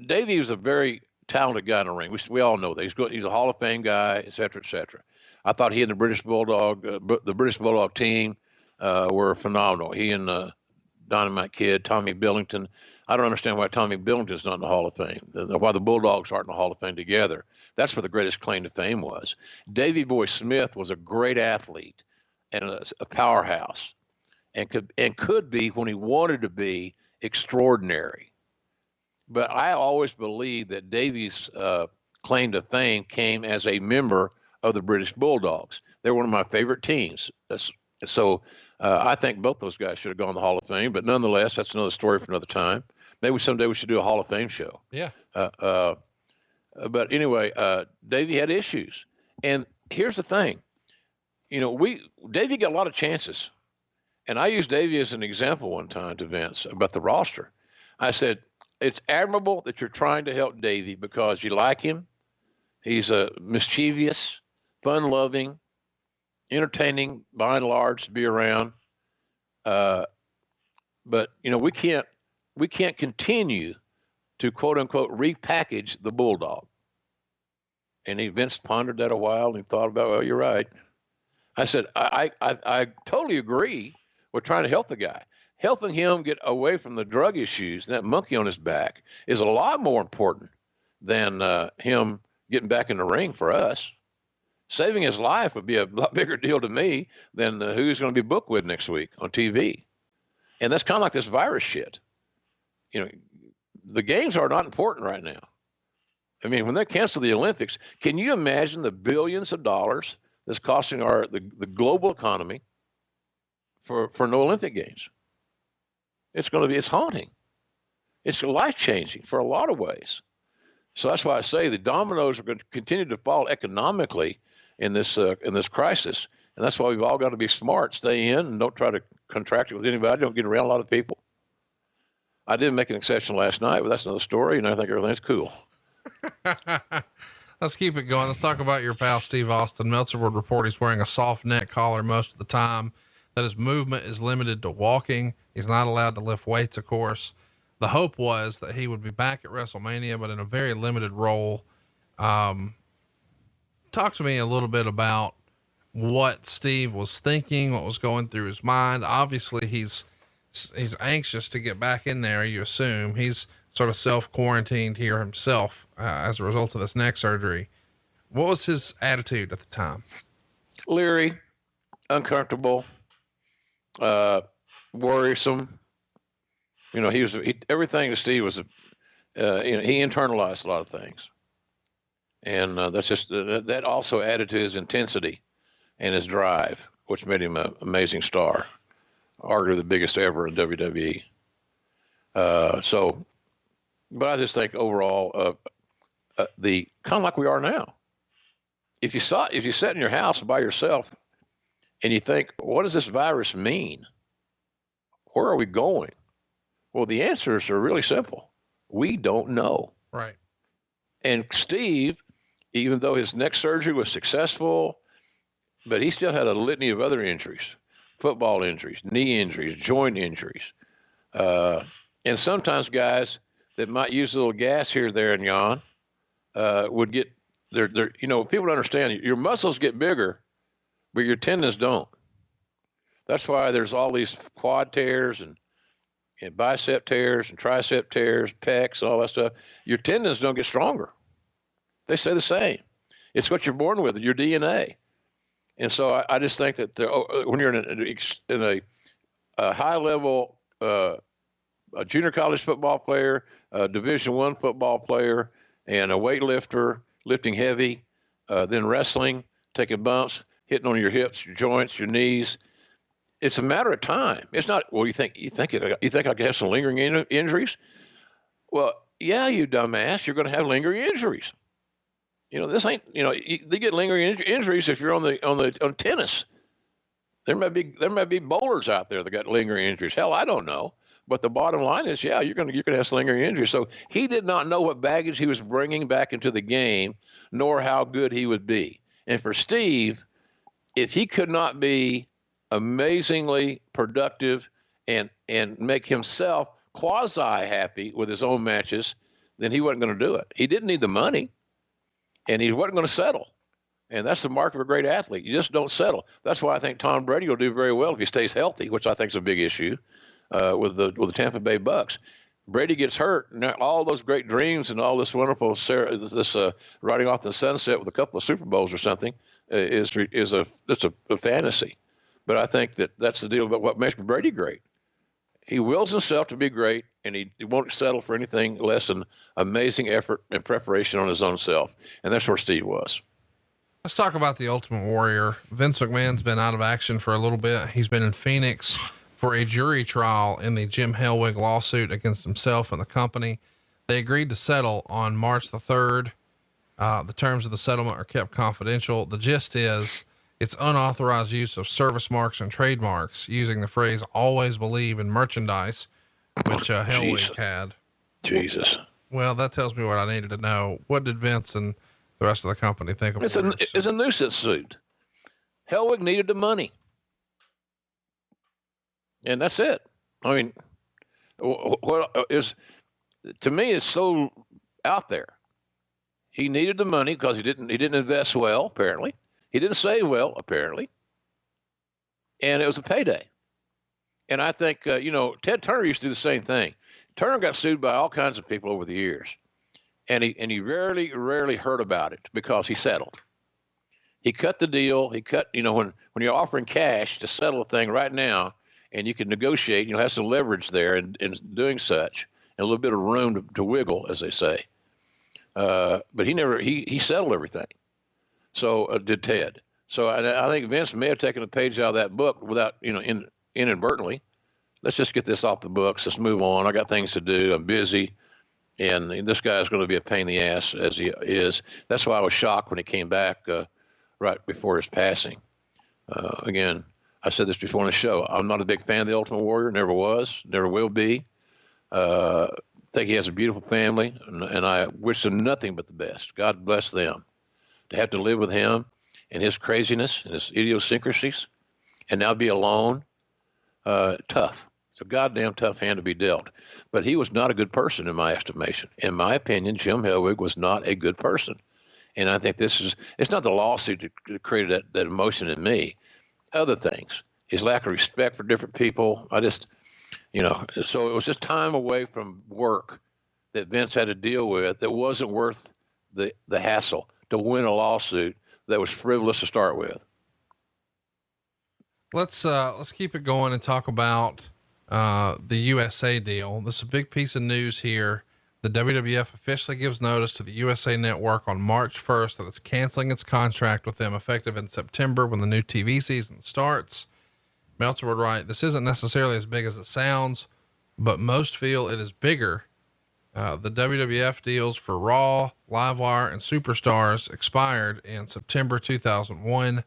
Davey was a very talented guy in the ring. We all know that he's a Hall of Fame guy, et cetera, et cetera. I thought he and the British Bulldog team, were phenomenal. He and Dynamite Kid, Tommy Billington. I don't understand why Tommy Billington's not in the Hall of Fame. Why the Bulldogs aren't in the Hall of Fame together. That's where the greatest claim to fame was. Davey Boy Smith was a great athlete and a powerhouse, and could be, when he wanted to be, extraordinary. But I always believed that Davey's claim to fame came as a member of the British Bulldogs. They're one of my favorite teams. I think both those guys should have gone to the Hall of Fame, but nonetheless, that's another story for another time. Maybe someday we should do a Hall of Fame show. Yeah. But anyway, Davey had issues. And here's the thing. Davey got a lot of chances. And I used Davey as an example one time to Vince about the roster. I said, it's admirable that you're trying to help Davey because you like him. He's a mischievous, fun-loving, entertaining by and large to be around. But we can't continue to quote unquote repackage the Bulldog. And Vince pondered that a while and he thought about, well, you're right. I said, I totally agree with trying to help the guy. Helping him get away from the drug issues and that monkey on his back is a lot more important than him getting back in the ring for us. Saving his life would be a lot bigger deal to me than who he's going to be booked with next week on TV. And that's kind of like this virus shit. The games are not important right now. I mean, when they cancel the Olympics, can you imagine the billions of dollars that's costing the global economy for no Olympic Games? It's haunting. It's life-changing for a lot of ways. So that's why I say the dominoes are going to continue to fall economically in this crisis. And that's why we've all got to be smart, stay in, and don't try to contract it with anybody. Don't get around a lot of people. I did make an exception last night, but that's another story, and I think everything's cool. Let's keep it going. Let's talk about your pal, Steve Austin. Meltzer would report he's wearing a soft neck collar most of the time, that his movement is limited to walking. He's not allowed to lift weights, of course. The hope was that he would be back at WrestleMania, but in a very limited role. Talk to me a little bit about what Steve was thinking, what was going through his mind. Obviously he's anxious to get back in there. You assume he's sort of self-quarantined here himself, as a result of this neck surgery. What was his attitude at the time? Leery, uncomfortable, worrisome. Everything to Steve was, he internalized a lot of things. And that's just, that also added to his intensity and his drive, which made him an amazing star, arguably the biggest ever in WWE. But I just think overall, the kind of like we are now. If you sat in your house by yourself and you think, what does this virus mean? Where are we going? Well, the answers are really simple. We don't know. Right. And Steve, even though his neck surgery was successful, but he still had a litany of other injuries, football injuries, knee injuries, joint injuries. And sometimes guys that might use a little gas here, there, and yon, would get people don't understand, your muscles get bigger but your tendons don't. That's why there's all these quad tears and bicep tears and tricep tears, pecs, and all that stuff. Your tendons don't get stronger. They stay the same. It's what you're born with, your DNA. And so I just think that when you're in a high level, a junior college football player, a Division I football player, and a weightlifter, lifting heavy, then wrestling, taking bumps, hitting on your hips, your joints, your knees, it's a matter of time. It's not, well, you think I could have some lingering injuries? Well, yeah, you dumbass, you're going to have lingering injuries. This ain't, they get lingering injuries if you're on tennis. There may be bowlers out there that got lingering injuries. Hell, I don't know. But the bottom line is, yeah, you're going to have some lingering injuries. So he did not know what baggage he was bringing back into the game, nor how good he would be. And for Steve, if he could not be amazingly productive and make himself quasi happy with his own matches, then he wasn't going to do it. He didn't need the money, and he wasn't going to settle. And that's the mark of a great athlete. You just don't settle. That's why I think Tom Brady will do very well if he stays healthy, which I think is a big issue with the Tampa Bay Bucks. Brady gets hurt, and all those great dreams and all this wonderful riding off the sunset with a couple of Super Bowls or something is a fantasy. But I think that's the deal about what makes Brady great. He wills himself to be great, and he won't settle for anything less than amazing effort and preparation on his own self. And that's where Steve was. Let's talk about the Ultimate Warrior. Vince McMahon's been out of action for a little bit. He's been in Phoenix for a jury trial in the Jim Hellwig lawsuit against himself and the company. They agreed to settle on March the 3rd. The terms of the settlement are kept confidential. The gist is it's unauthorized use of service marks and trademarks using the phrase "always believe" in merchandise, which Hellwig had. Jesus. Well, that tells me what I needed to know. What did Vince and the rest of the company think of it? It's a nuisance suit. Hellwig needed the money. And that's it. I mean, to me, it's so out there. He needed the money because he didn't invest well, apparently. He didn't save well, apparently. And it was a payday. And I think, Ted Turner used to do the same thing. Turner got sued by all kinds of people over the years. And he rarely heard about it because he settled. He cut the deal. He cut, when you're offering cash to settle a thing right now, and you can negotiate, you'll have some leverage there in doing such, and a little bit of room to wiggle, as they say. But he settled everything. So did Ted. So I think Vince may have taken a page out of that book without, inadvertently. Let's just get this off the books. Let's move on. I got things to do. I'm busy. And this guy is going to be a pain in the ass as he is. That's why I was shocked when he came back right before his passing. Again, I said this before on the show. I'm not a big fan of the Ultimate Warrior. Never was. Never will be. Think he has a beautiful family, and I wish him nothing but the best. God bless them. To have to live with him and his craziness and his idiosyncrasies and now be alone, tough. It's a goddamn tough hand to be dealt. But he was not a good person in my estimation. In my opinion, Jim Hellwig was not a good person. And I think it's not the lawsuit that created that emotion in me. Other things, his lack of respect for different people. So it was just time away from work that Vince had to deal with that wasn't worth the hassle to win a lawsuit that was frivolous to start with. Let's keep it going and talk about the USA deal. This is a big piece of news here. The WWF officially gives notice to the USA Network on March 1st that it's canceling its contract with them effective in September when the new TV season starts. Meltzer would write, "This isn't necessarily as big as it sounds, but most feel it is bigger. The WWF deals for Raw, Livewire, and Superstars expired in September 2001,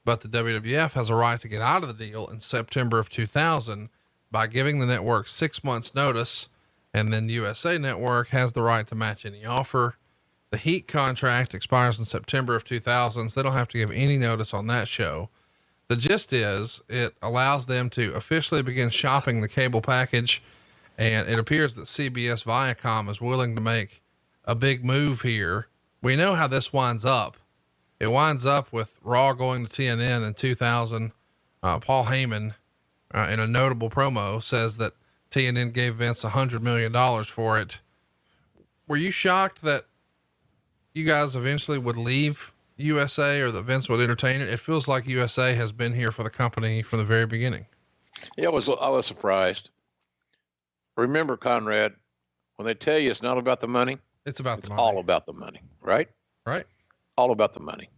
but the WWF has a right to get out of the deal in September of 2000 by giving the network 6 months notice, and then USA Network has the right to match any offer. The Heat contract expires in September of 2000, so they don't have to give any notice on that show. The gist is it allows them to officially begin shopping the cable package, and it appears that CBS Viacom is willing to make a big move here. We know how this winds up. it winds up with Raw going to TNN in 2000. Paul Heyman, in a notable promo, says that TNN gave Vince $100 million for it. Were you shocked that you guys eventually would leave USA, or that Vince would entertain it? It feels like USA has been here for the company from the very beginning. Yeah, I was surprised. Remember, Conrad, when they tell you it's not about the money, It's about it's the money. all about the money, right? Right. All about the money.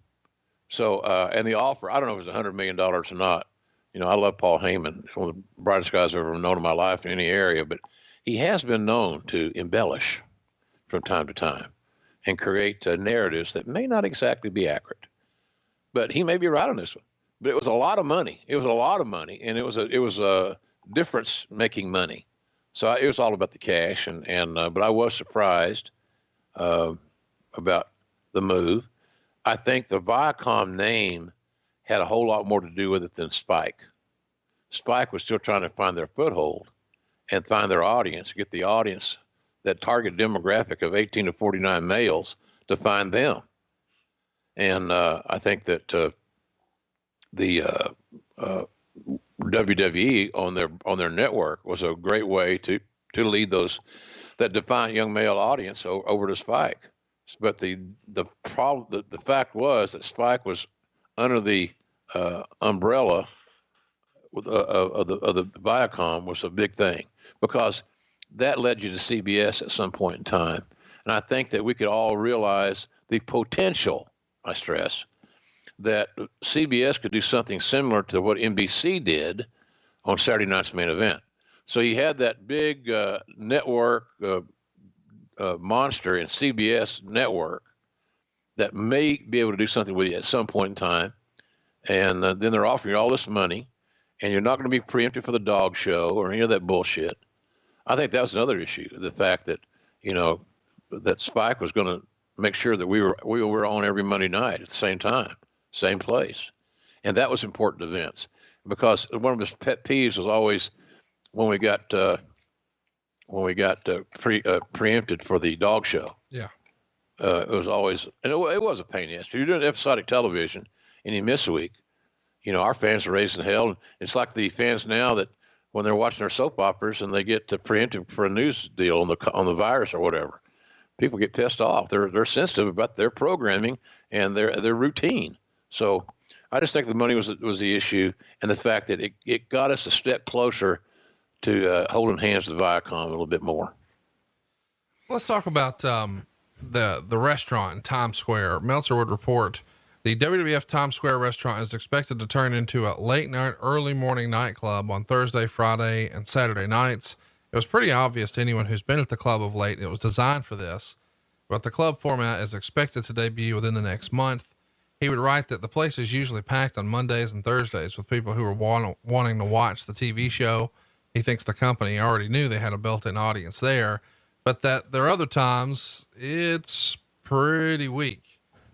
So, and the offer, I don't know if it was $100 million or not. You know, I love Paul Heyman. He's one of the brightest guys I've ever known in my life in any area, but he has been known to embellish from time to time and create narratives that may not exactly be accurate. But he may be right on this one. But it was a lot of money. It was a lot of money, and it was a difference making money. So it was all about the cash, but I was surprised about the move. I think the Viacom name had a whole lot more to do with it than Spike. Spike was still trying to find their foothold and find their audience, get the audience, that target demographic of 18 to 49 males, to find them. And I think that the WWE on their network was a great way to lead that defiant young male audience over to Spike. But the fact was that Spike was under the umbrella of the Viacom was a big thing, because that led you to CBS at some point in time. And I think that we could all realize the potential, I stress, that CBS could do something similar to what NBC did on Saturday Night's Main Event. So you had that big network monster in CBS network that may be able to do something with you at some point in time. And then they're offering you all this money, and you're not going to be preempted for the Dogg show or any of that bullshit. I think that was another issue, the fact that, you know, that Spike was going to make sure that we were on every Monday night at the same time, same place. And that was important to Vince, because one of his pet peeves was always when we got preempted for the Dogg show. Yeah. It was always, and it was a pain in the ass. You're doing episodic television and you miss a week. You know, our fans are raising hell. And it's like the fans now that when they're watching their soap operas and they get preempted for a news deal on the virus or whatever, people get pissed off. They're sensitive about their programming and their routine. So I just think the money was the issue, and the fact that it got us a step closer to holding hands with Viacom a little bit more. Let's talk about the restaurant in Times Square. Meltzer would report the WWF Times Square restaurant is expected to turn into a late night, early morning nightclub on Thursday, Friday, and Saturday nights. It was pretty obvious to anyone who's been at the club of late. It was designed for this, but the club format is expected to debut within the next month. He would write that the place is usually packed on Mondays and Thursdays with people who are wanting to watch the TV show. He thinks the company already knew they had a built-in audience there, but that there are other times it's pretty weak.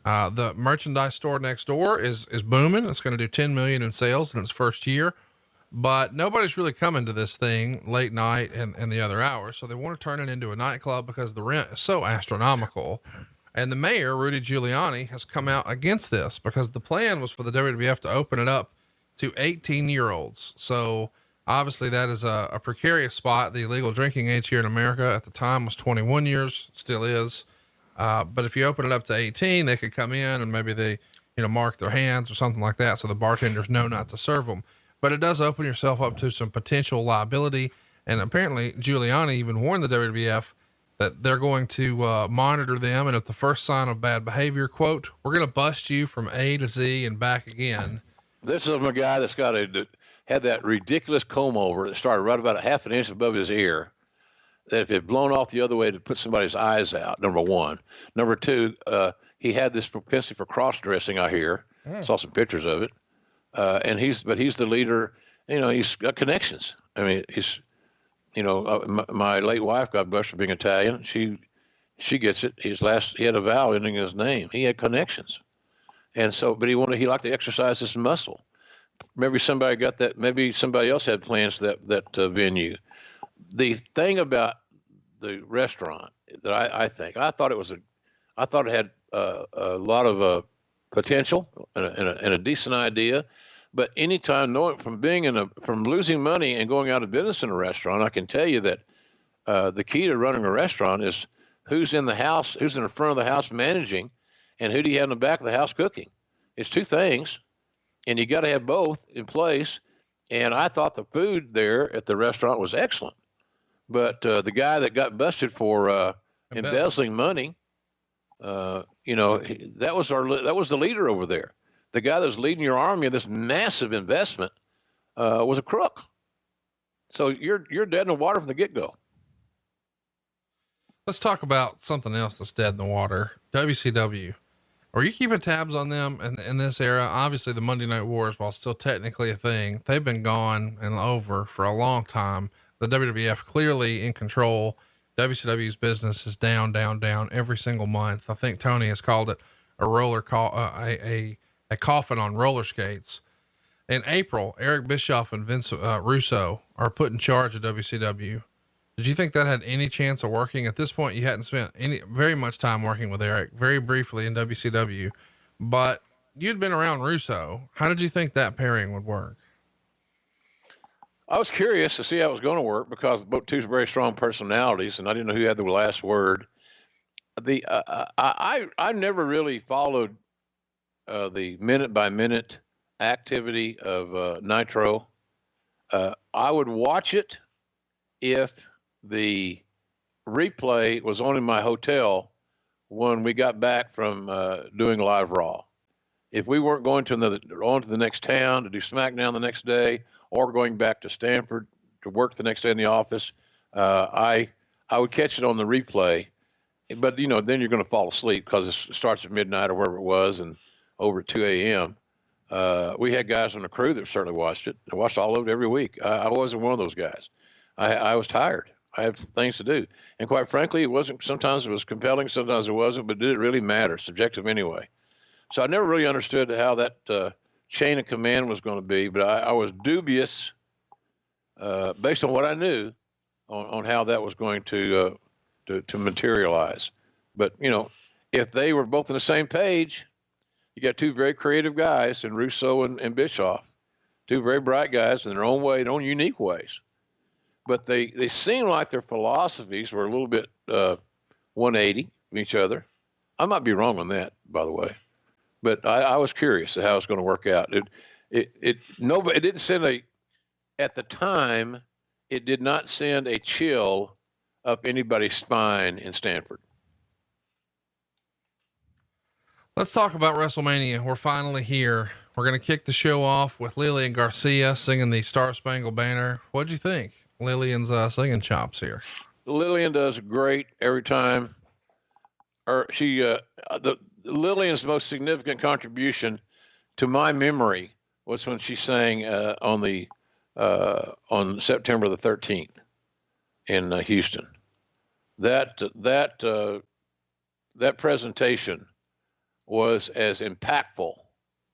The merchandise store next door is booming. It's going to do 10 million in sales in its first year, but nobody's really coming to this thing late night and the other hours. So they want to turn it into a nightclub because the rent is so astronomical. And the mayor, Rudy Giuliani, has come out against this because the plan was for the WWF to open it up to 18-year-olds. So obviously that is a precarious spot. The legal drinking age here in America at the time was 21 years, still is. But if you open it up to 18, they could come in and maybe they, mark their hands or something like that, so the bartenders know not to serve them. But it does open yourself up to some potential liability. And apparently Giuliani even warned the WWF that they're going to monitor them. And if the first sign of bad behavior, quote, we're going to bust you from A to Z and back again. This is a guy that's had that ridiculous comb over that started right about a half an inch above his ear, that if it had blown off the other way to put somebody's eyes out, number one. Number two, he had this propensity for cross-dressing, I hear. Saw some pictures of it. And he's the leader. He's got connections. I mean, he's, my late wife, God bless her, being Italian, she gets it. He had a vowel ending his name. He had connections. And so, but he liked to exercise his muscle. Maybe somebody got that. Maybe somebody else had plans for that venue. The thing about the restaurant that I thought it had a lot of potential and a decent idea. But anytime knowing from losing money and going out of business in a restaurant, I can tell you that the key to running a restaurant is who's in the house, who's in the front of the house managing, and who do you have in the back of the house cooking. It's two things, and you got to have both in place. And I thought the food there at the restaurant was excellent, but the guy that got busted for embezzling money, that was the leader over there. The guy that was leading your army in this massive investment was a crook. So you're dead in the water from the get-go. Let's talk about something else that's dead in the water. WCW. Are you keeping tabs on them in this era? Obviously the Monday Night Wars, while still technically a thing, they've been gone and over for a long time. The WWF clearly in control. WCW's business is down every single month. I think Tony has called it a coffin on roller skates. In April, Eric Bischoff and Vince Russo are put in charge of WCW. Did you think that had any chance of working? At this point, you hadn't spent very much time working with Eric, very briefly in WCW, but you'd been around Russo. How did you think that pairing would work? I was curious to see how it was going to work because both two very strong personalities, and I didn't know who had the last word. I never really followed the minute by minute activity of Nitro. I would watch it if the replay was on in my hotel when we got back from doing Live Raw. If we weren't going on to the next town to do SmackDown the next day, or going back to Stanford to work the next day in the office, I would catch it on the replay. But then you're going to fall asleep because it starts at midnight or wherever it was, and over at 2 a.m. We had guys on the crew that certainly watched it. I watched all of it every week. I wasn't one of those guys. I was tired. I had things to do. And quite frankly, sometimes it was compelling, sometimes it wasn't, but did it really matter? Subjective anyway. So I never really understood how that chain of command was going to be, but I was dubious based on what I knew on how that was going to materialize. But, if they were both on the same page, you got two very creative guys in Russo and Bischoff, two very bright guys in their own way, their own unique ways. But they seem like their philosophies were a little bit 180 of each other. I might be wrong on that, by the way, but I was curious how it's going to work out. It didn't send at the time, it did not send a chill up anybody's spine in Stanford. Let's talk about WrestleMania. We're finally here. We're going to kick the show off with Lillian Garcia singing the Star-Spangled Banner. What'd you think? Lillian's singing chops here. Lillian does great every time. Lillian's most significant contribution to my memory was when she sang on September the 13th in Houston. That presentation was as impactful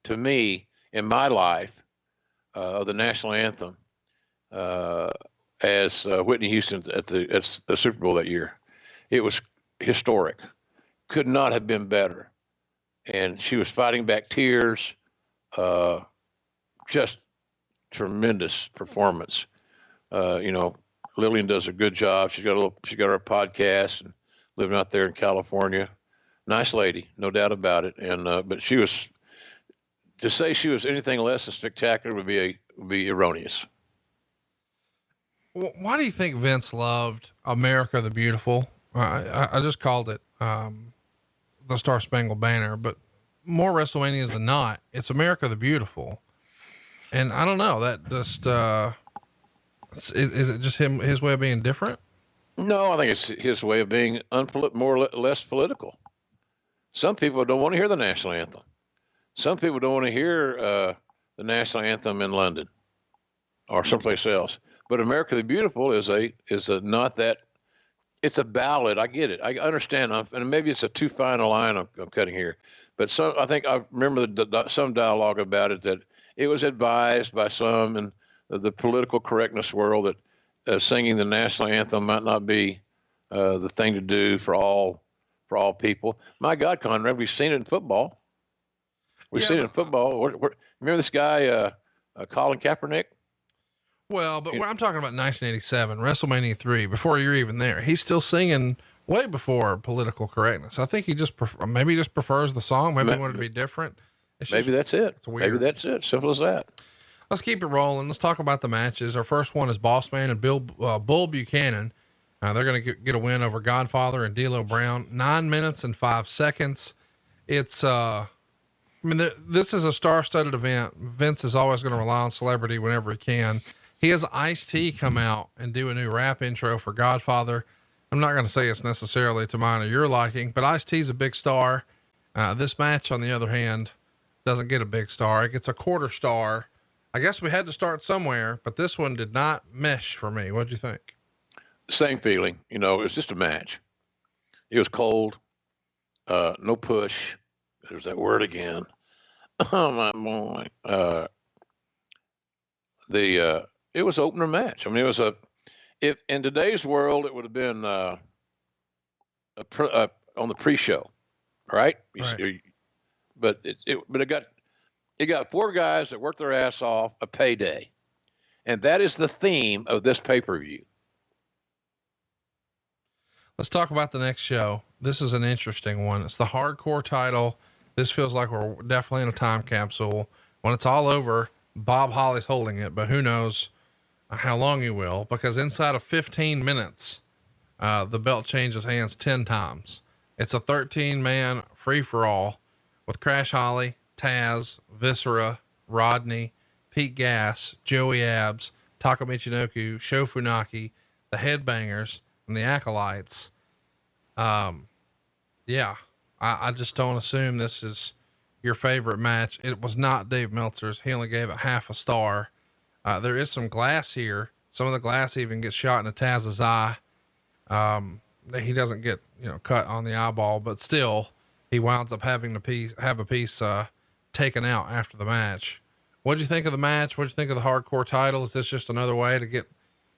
to me in my life of the national anthem as Whitney Houston at the Super Bowl that year. It was historic. Could not have been better. And she was fighting back tears. Just tremendous performance. Lillian does a good job. She's got her podcast and living out there in California. Nice lady, no doubt about it. And but to say she was anything less than spectacular would be erroneous. Why do you think Vince loved America the Beautiful? I just called it the Star-Spangled Banner, but more WrestleManias than not, it's America the Beautiful. And I don't know, that just is it just his way of being different? No, I think it's his way of being less political. Some people don't want to hear the national anthem. Some people don't want to hear the national anthem in London or someplace else. But America the Beautiful is not that. It's a ballad. I get it. I understand. And maybe it's a too fine a line I'm cutting here. But I think I remember some dialogue about it that it was advised by some in the political correctness world that singing the national anthem might not be the thing to do for all people. My God, Conrad, we've seen it in football. We Yeah, see it in but, football. Remember this guy, Colin Kaepernick? well, but I'm talking about 1987, WrestleMania 3, before you're even there. He's still singing way before political correctness. I think he just, maybe he just prefers the song. Maybe he wanted to be different. It's Maybe just, that's it. it's weird. Maybe that's it. Simple as that. Let's keep it rolling. Let's talk about the matches. Our first one is Boss Man and Bull Buchanan. They're going to get a win over Godfather and D'Lo Brown. 9 minutes and 5 seconds. It's, this is a star-studded event. Vince is always going to rely on celebrity whenever he can. He has Ice-T come out and do a new rap intro for Godfather. I'm not going to say it's necessarily to mine or your liking, but Ice-T's a big star. This match, on the other hand, doesn't get a big star. It gets a quarter star. I guess we had to start somewhere, but this one did not mesh for me. What'd you think? Same feeling. It was just a match. It was cold. No push. There's that word again. Oh my boy. It was opener match. I mean, it was if in today's world, it would have been on the pre-show, right? Right. But it got four guys that worked their ass off a payday, and that is the theme of this pay-per-view. Let's talk about the next show. This is an interesting one. It's the hardcore title. This feels like we're definitely in a time capsule. When it's all over, Bob Holly's holding it, but who knows how long he will, because inside of 15 minutes, the belt changes hands 10 times. It's a 13-man free-for-all with Crash Holly, Taz, Viscera, Rodney, Pete Gas, Joey Abs, Taka Michinoku, Sho Funaki, the Headbangers, and the Acolytes. Yeah, I just don't assume this is your favorite match. It was not Dave Meltzer's. He only gave it half a star. There is some glass here. Some of the glass even gets shot into Taz's eye. He doesn't get, cut on the eyeball, but still he winds up having to have a piece, taken out after the match. What'd you think of the match? What'd you think of the hardcore title? Is this just another way to get,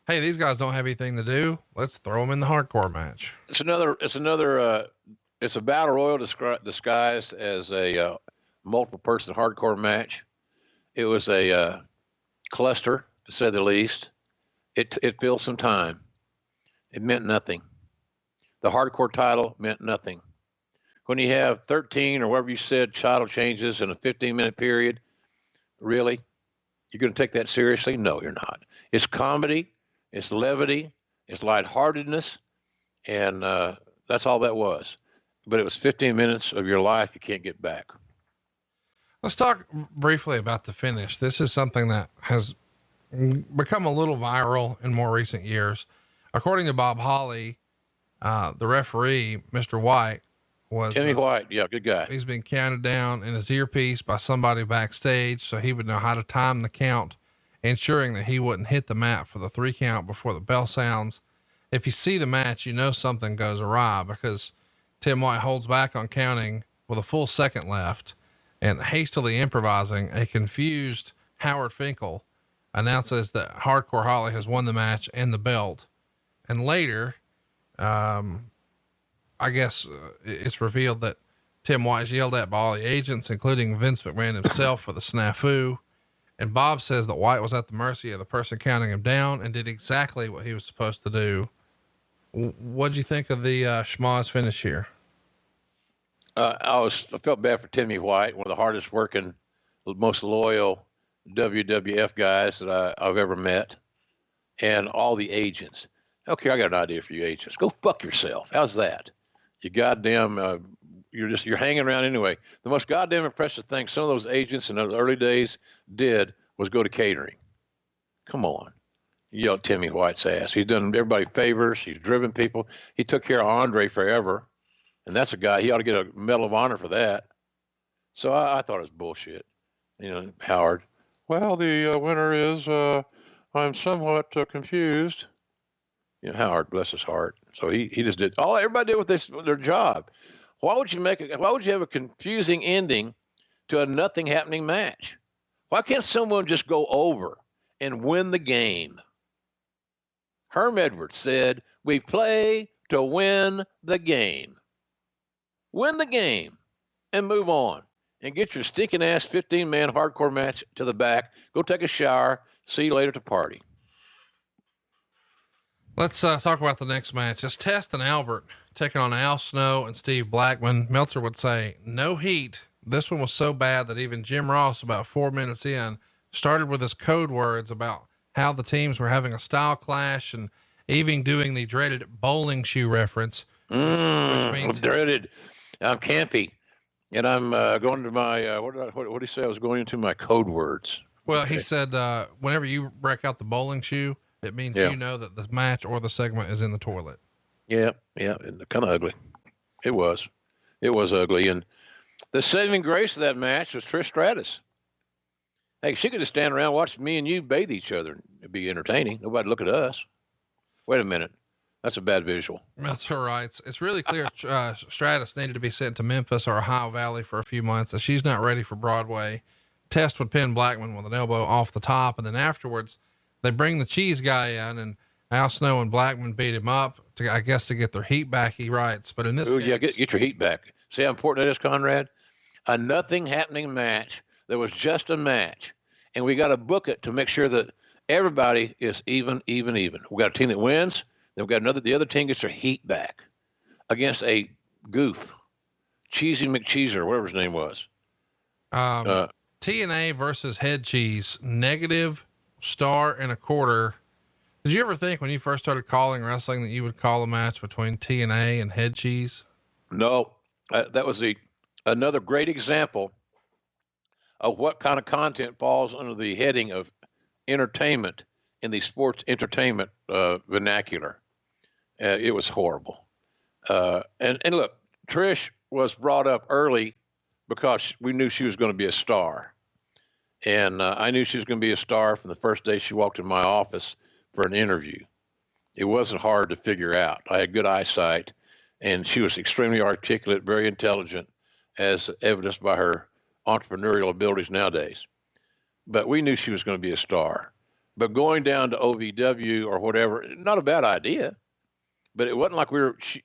hey, these guys don't have anything to do. Let's throw them in the hardcore match. It's a battle royal disguised as a multiple person hardcore match. It was a cluster, to say the least. It filled some time. It meant nothing. The hardcore title meant nothing. When you have 13 or whatever you said title changes in a 15-minute period, really, you're going to take that seriously? No, you're not. It's comedy, it's levity, it's lightheartedness, and that's all that was. But it was 15 minutes of your life you can't get back. Let's talk briefly about the finish. This is something that has become a little viral in more recent years. According to Bob Holly, the referee, Mr. White, was Timmy White. Yeah, good guy. He's been counted down in his earpiece by somebody backstage, so he would know how to time the count, ensuring that he wouldn't hit the mat for the 3 count before the bell sounds. If you see the match, you know something goes awry, because Tim White holds back on counting with a full second left, and hastily improvising, a confused Howard Finkel announces that Hardcore Holly has won the match and the belt. And later, I guess it's revealed that Tim White's yelled at by all the agents, including Vince McMahon himself, for the snafu. And Bob says that White was at the mercy of the person counting him down and did exactly what he was supposed to do. What'd you think of the schmoz finish here? I felt bad for Timmy White, one of the hardest working, most loyal WWF guys that I've ever met, and all the agents. Okay, I got an idea for you agents. Go fuck yourself. How's that? You goddamn, you're hanging around anyway. The most goddamn impressive thing some of those agents in the early days did was go to catering. Come on. You yelled Timmy White's ass. He's done everybody favors. He's driven people. He took care of Andre forever. And that's a guy, he ought to get a Medal of Honor for that. So I thought it was bullshit. Howard. Well, the winner is, I'm somewhat confused. Howard, bless his heart. So he just did everybody did with their job. Why would you have a confusing ending to a nothing happening match? Why can't someone just go over and win the game? Herm Edwards said, we play to win the game. Win the game and move on. and get your stinking ass 15-man hardcore match to the back. Go take a shower. See you later at the party. Let's talk about the next match. It's Test and Albert taking on Al Snow and Steve Blackman. Meltzer would say, no heat. This one was so bad that even Jim Ross, about 4 minutes in, started with his code words about how the teams were having a style clash and even doing the dreaded bowling shoe reference, which means dreaded. I'm campy, and I'm going to my what did he say? I was going into my code words. Well, okay. He said whenever you break out the bowling shoe, it means you know that the match or the segment is in the toilet. Yeah, kind of ugly. It was ugly, and the saving grace of that match was Trish Stratus. Hey, she could just stand around watching me and you bathe each other. It'd be entertaining. Nobody'd look at us. Wait a minute. That's a bad visual. That's all right. It's really clear Stratus needed to be sent to Memphis or Ohio Valley for a few months. As she's not ready for Broadway. Test would pin Blackman with an elbow off the top, and then afterwards they bring the cheese guy in, and Al Snow and Blackman beat him up to get their heat back. He writes, but in this case, yeah, get your heat back. See how important it is, Conrad? A nothing happening match. There was just a match, and we got to book it to make sure that everybody is even. We got a team that wins. Then we got the other team gets their heat back against a goof, Cheesy McCheeser, whatever his name was. TNA versus Head Cheese, -1.25 stars. Did you ever think when you first started calling wrestling that you would call a match between TNA and Head Cheese? No, that was another great example of what kind of content falls under the heading of entertainment in the sports entertainment vernacular. It was horrible. And look, Trish was brought up early because we knew she was going to be a star. And I knew she was going to be a star from the first day she walked in my office for an interview. It wasn't hard to figure out. I had good eyesight, and she was extremely articulate, very intelligent, as evidenced by her entrepreneurial abilities nowadays. But we knew she was going to be a star. But going down to OVW or whatever, not a bad idea. But it wasn't like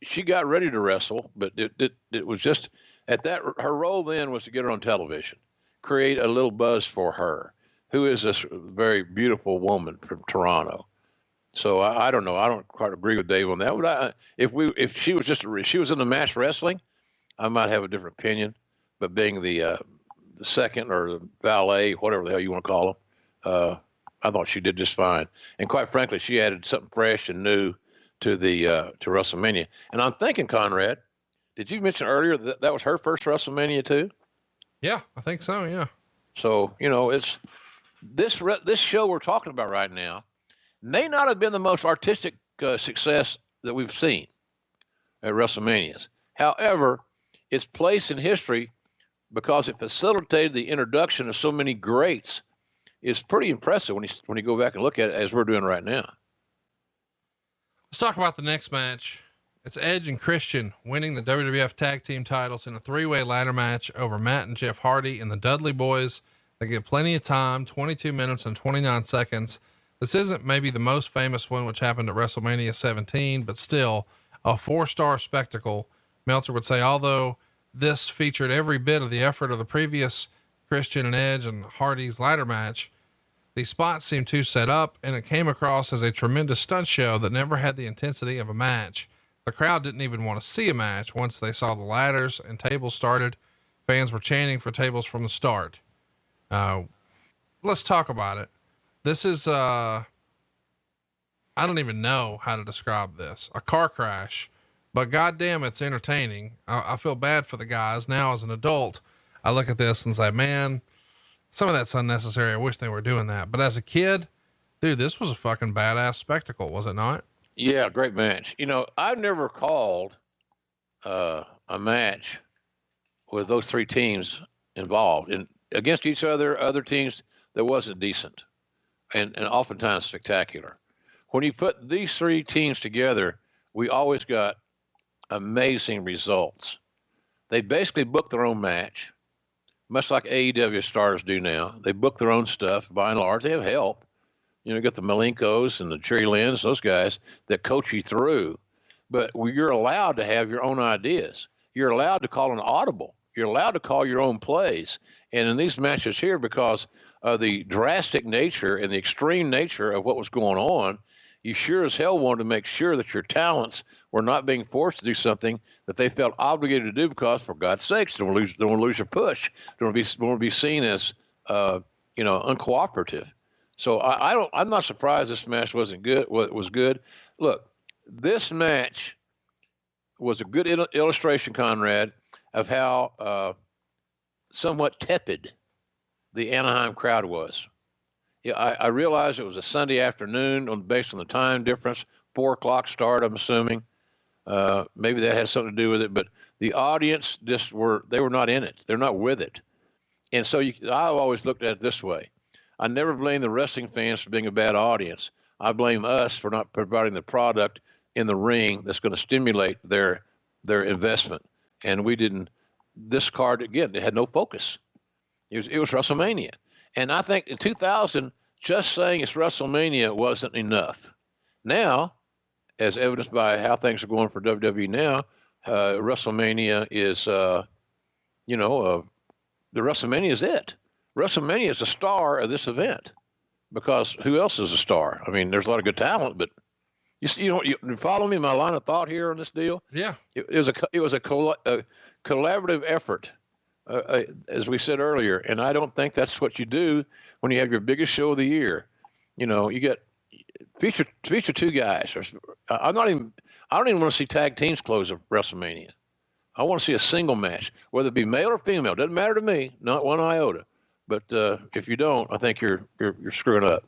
she got ready to wrestle, but it was just at that, her role then was to get her on television, create a little buzz for her, who is this very beautiful woman from Toronto. So I don't know. I don't quite agree with Dave on that. But if she was in the match wrestling, I might have a different opinion. But being the second or the valet, whatever the hell you want to call them, I thought she did just fine. And quite frankly, she added something fresh and new to WrestleMania. And I'm thinking, Conrad, did you mention earlier that was her first WrestleMania too? Yeah, I think so. Yeah. So, it's this show we're talking about right now may not have been the most artistic success that we've seen at WrestleManias. However, its place in history, because it facilitated the introduction of so many greats, is pretty impressive when you go back and look at it as we're doing right now. Let's talk about the next match. It's Edge and Christian winning the WWF Tag Team titles in a 3-way ladder match over Matt and Jeff Hardy and the Dudley Boys. They get plenty of time, 22 minutes and 29 seconds. This isn't maybe the most famous one, which happened at WrestleMania 17, but still a 4-star spectacle. Meltzer would say, although this featured every bit of the effort of the previous Christian and Edge and Hardy's ladder match, the spots seemed too set up, and it came across as a tremendous stunt show that never had the intensity of a match. The crowd didn't even want to see a match. Once they saw the ladders and tables started, fans were chanting for tables from the start. Let's talk about it. This is, I don't even know how to describe this. A car crash, but goddamn, it's entertaining. I feel bad for the guys. Now as an adult, I look at this and say, man, some of that's unnecessary. I wish they were doing that. But as a kid, dude, this was a fucking badass spectacle. Was it not? Yeah. Great match. I've never called, a match with those three teams involved and against each other teams that wasn't decent and oftentimes spectacular. When you put these three teams together, we always got amazing results. They basically booked their own match, much like AEW stars do now. They book their own stuff. By and large, they have help. You got the Malenkos and the Cherry Lynn's, those guys that coach you through. But you're allowed to have your own ideas. You're allowed to call an audible. you're allowed to call your own plays. And in these matches here, because of the drastic nature and the extreme nature of what was going on, you sure as hell wanted to make sure that your talents were not being forced to do something that they felt obligated to do because, for God's sakes, don't want to lose your push. Don't want to be seen as uncooperative. So I'm not surprised this match wasn't good. Was good. Look, this match was a good illustration, Conrad, of how somewhat tepid the Anaheim crowd was. Yeah, I realized it was a Sunday afternoon based on the time difference, 4 o'clock start, I'm assuming. Maybe that has something to do with it, but the audience they were not in it. They're not with it. And so I've always looked at it this way. I never blame the wrestling fans for being a bad audience. I blame us for not providing the product in the ring that's going to stimulate their investment. And we didn't. This card, again, it had no focus. It was WrestleMania. And I think in 2000, just saying it's WrestleMania wasn't enough. Now, as evidenced by how things are going for WWE now, WrestleMania is, the WrestleMania is it. WrestleMania is the star of this event, because who else is a star? I mean, there's a lot of good talent, but you follow me in my line of thought here on this deal? Yeah. It was a collaborative effort, as we said earlier, and I don't think that's what you do when you have your biggest show of the year. You get feature two guys. I don't even want to see tag teams close at WrestleMania. I want to see a single match, whether it be male or female. Doesn't matter to me, not one iota. But if you don't, I think you're screwing up.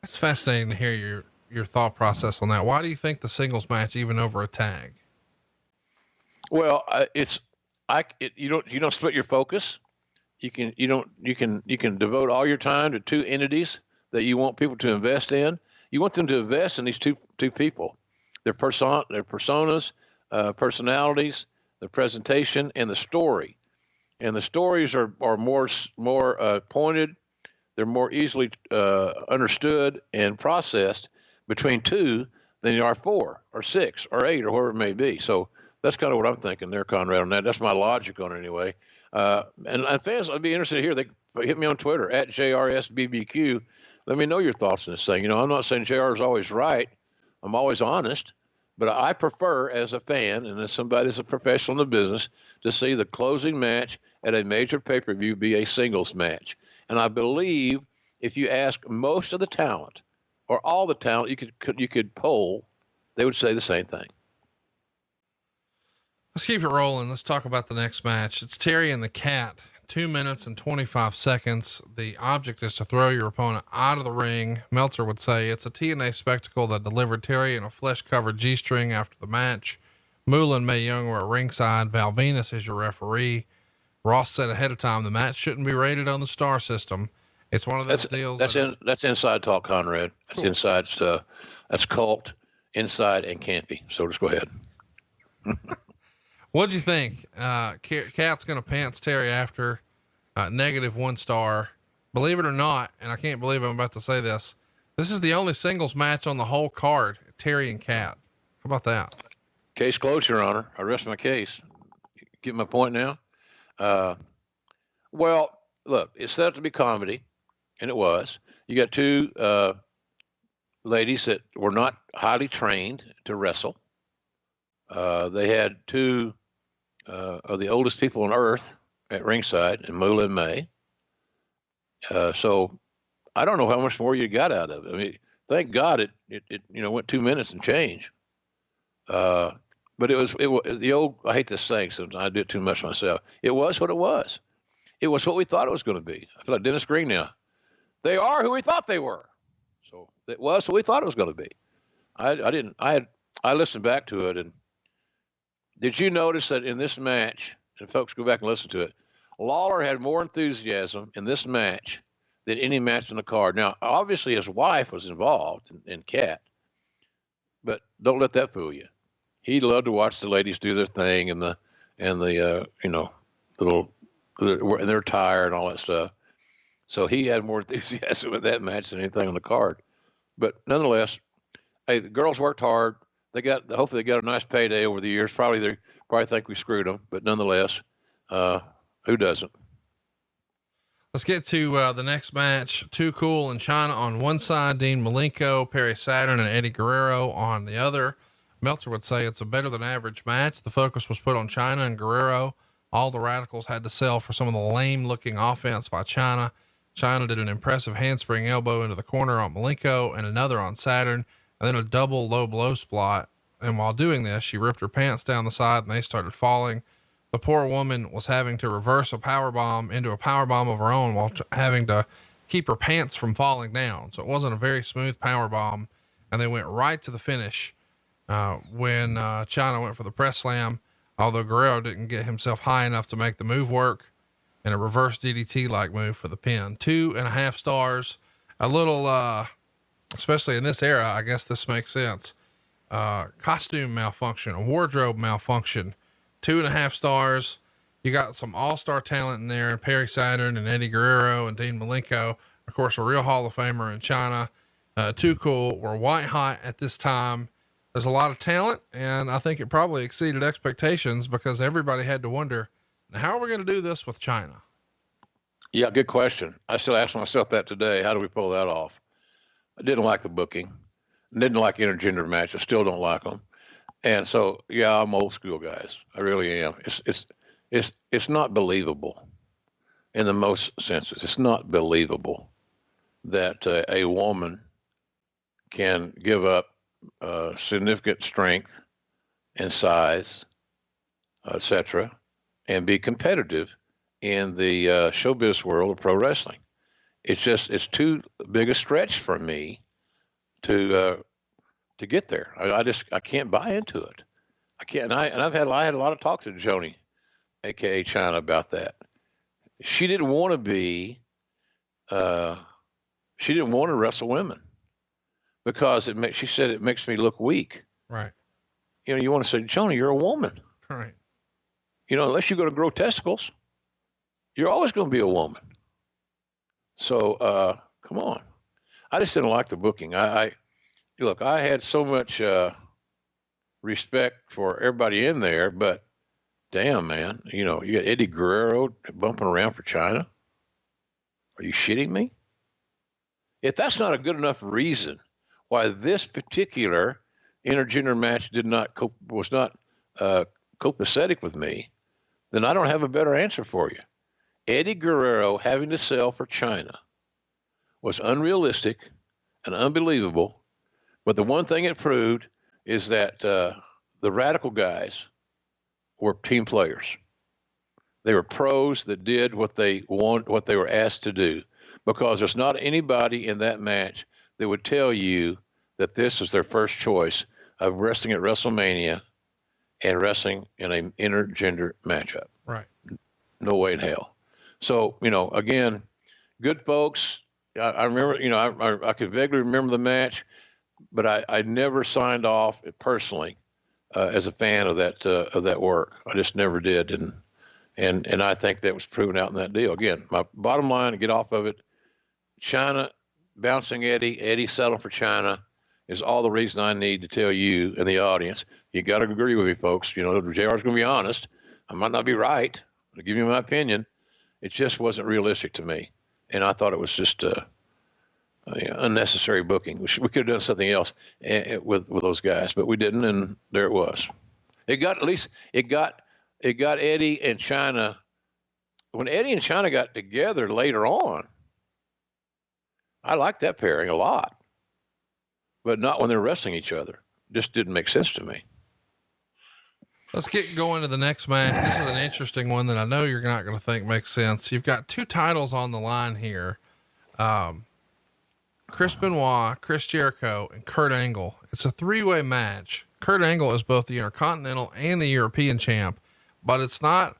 That's fascinating to hear your thought process on that. Why do you think the singles match even over a tag? Well, you don't split your focus. You can devote all your time to two entities that you want people to invest in. You want them to invest in these two people, their personas, personalities, the presentation, and the story. And the stories are more pointed. They're more easily understood and processed between two than they are 4 or 6 or 8 or whatever it may be. So that's kind of what I'm thinking there, Conrad, on that. That's my logic on it anyway. And fans, I'd be interested to hear. They hit me on Twitter at JRSBBQ. Let me know your thoughts on this thing. I'm not saying JR is always right. I'm always honest. But I prefer, as a fan and as somebody that's a professional in the business, to see the closing match at a major pay-per-view be a singles match. And I believe if you ask most of the talent or all the talent you could poll, they would say the same thing. Let's keep it rolling. Let's talk about the next match. It's Terry and the Cat. 2 minutes and 25 seconds. The object is to throw your opponent out of the ring. Meltzer would say it's a TNA spectacle that delivered Terry in a flesh-covered G-string after the match. Moolah and Mae Young were at ringside. Val Venus is your referee. Ross said ahead of time the match shouldn't be rated on the star system. It's one of those deals. That's inside talk, Conrad. That's cool. Inside stuff. That's cult, inside, and campy. So just go ahead. What'd you think? Cat's going to pants Terry after -1 star. Believe it or not, and I can't believe I'm about to say this, this is the only singles match on the whole card, Terry and Cat. How about that? Case closed, Your Honor. I rest my case. Get my point now? Well, look, it's set up to be comedy, and it was. You got two ladies that were not highly trained to wrestle. They had two of the oldest people on earth at ringside, and Moolah and Mae. So I don't know how much more you got out of it. I mean, thank God it went 2 minutes and change. But it was the old, I hate this saying sometimes, I do it too much myself. It was what it was. It was what we thought it was going to be. I feel like Dennis Green now. They are who we thought they were. So it was what we thought it was going to be. I listened back to it, and did you notice that in this match, and folks go back and listen to it, Lawler had more enthusiasm in this match than any match on the card. Now, obviously his wife was involved in Cat, but don't let that fool you. He loved to watch the ladies do their thing and the little, their attire and all that stuff. So he had more enthusiasm with that match than anything on the card. But nonetheless, hey, the girls worked hard. Hopefully they got a nice payday over the years. Probably probably think we screwed them, but nonetheless, who doesn't? Let's get to the next match. Too Cool and China on one side, Dean Malenko, Perry Saturn, and Eddie Guerrero on the other. Meltzer would say it's a better than average match. The focus was put on China and Guerrero. All the Radicals had to sell for some of the lame looking offense by China. China did an impressive handspring elbow into the corner on Malenko and another on Saturn, and then a double low blow spot. And while doing this, she ripped her pants down the side and they started falling. The poor woman was having to reverse a power bomb into a power bomb of her own while having to keep her pants from falling down. So it wasn't a very smooth power bomb, and they went right to the finish. When China went for the press slam, although Guerrero didn't get himself high enough to make the move work, and a reverse DDT like move for the pin. 2.5 stars. A little, especially in this era, I guess this makes sense. Costume malfunction, a wardrobe malfunction. 2.5 stars. You got some all-star talent in there, Perry Saturn and Eddie Guerrero and Dean Malenko, of course, a real Hall of Famer in China. Too Cool. We're white hot at this time. There's a lot of talent, and I think it probably exceeded expectations because everybody had to wonder, how are we going to do this with China? Yeah, good question. I still ask myself that today. How do we pull that off? I didn't like the booking. Didn't like intergender matches. Still don't like them. And so, yeah, I'm old school, guys. I really am. It's not believable in the most senses. It's not believable that a woman can give up significant strength and size, etc., and be competitive in the showbiz world of pro wrestling. It's too big a stretch for me to get there. I can't buy into it. I can't. I had a lot of talks with Joni, AKA China, about that. She didn't want to be. She didn't want to wrestle women because she said it makes me look weak. Right. You know, you want to say, Joni, you're a woman. Right. You know, unless you're going to grow testicles, you're always going to be a woman. So, come on. I just didn't like the booking. Look, I had so much respect for everybody in there, but damn, man, you know, you got Eddie Guerrero bumping around for China. Are you shitting me? If that's not a good enough reason why this particular intergender match was not copacetic with me, then I don't have a better answer for you. Eddie Guerrero having to sell for China was unrealistic and unbelievable. But the one thing it proved is that the Radical guys were team players. They were pros that did what they were asked to do, because there's not anybody in that match that would tell you that this is their first choice of wrestling at WrestleMania and wrestling in an intergender matchup. Right. No way in hell. So, you know, again, good folks. I remember, you know, I can vaguely remember the match, but I never signed off personally as a fan of that work. I just never did, and I think that was proven out in that deal. Again, my bottom line, to get off of it, China bouncing Eddie settling for China is all the reason I need to tell you and the audience. You got to agree with me, folks. You know, JR's going to be honest. I might not be right. I'll give you my opinion. It just wasn't realistic to me, and I thought it was just unnecessary booking. We could have done something else with those guys, but we didn't, and there it was. It got Eddie and China. When Eddie and China got together later on, I liked that pairing a lot, but not when they're wrestling each other. Just didn't make sense to me. Let's get going to the next match. This is an interesting one that I know you're not going to think makes sense. You've got two titles on the line here. Chris Benoit, Chris Jericho, and Kurt Angle. It's a 3-way match. Kurt Angle is both the Intercontinental and the European champ, but it's not,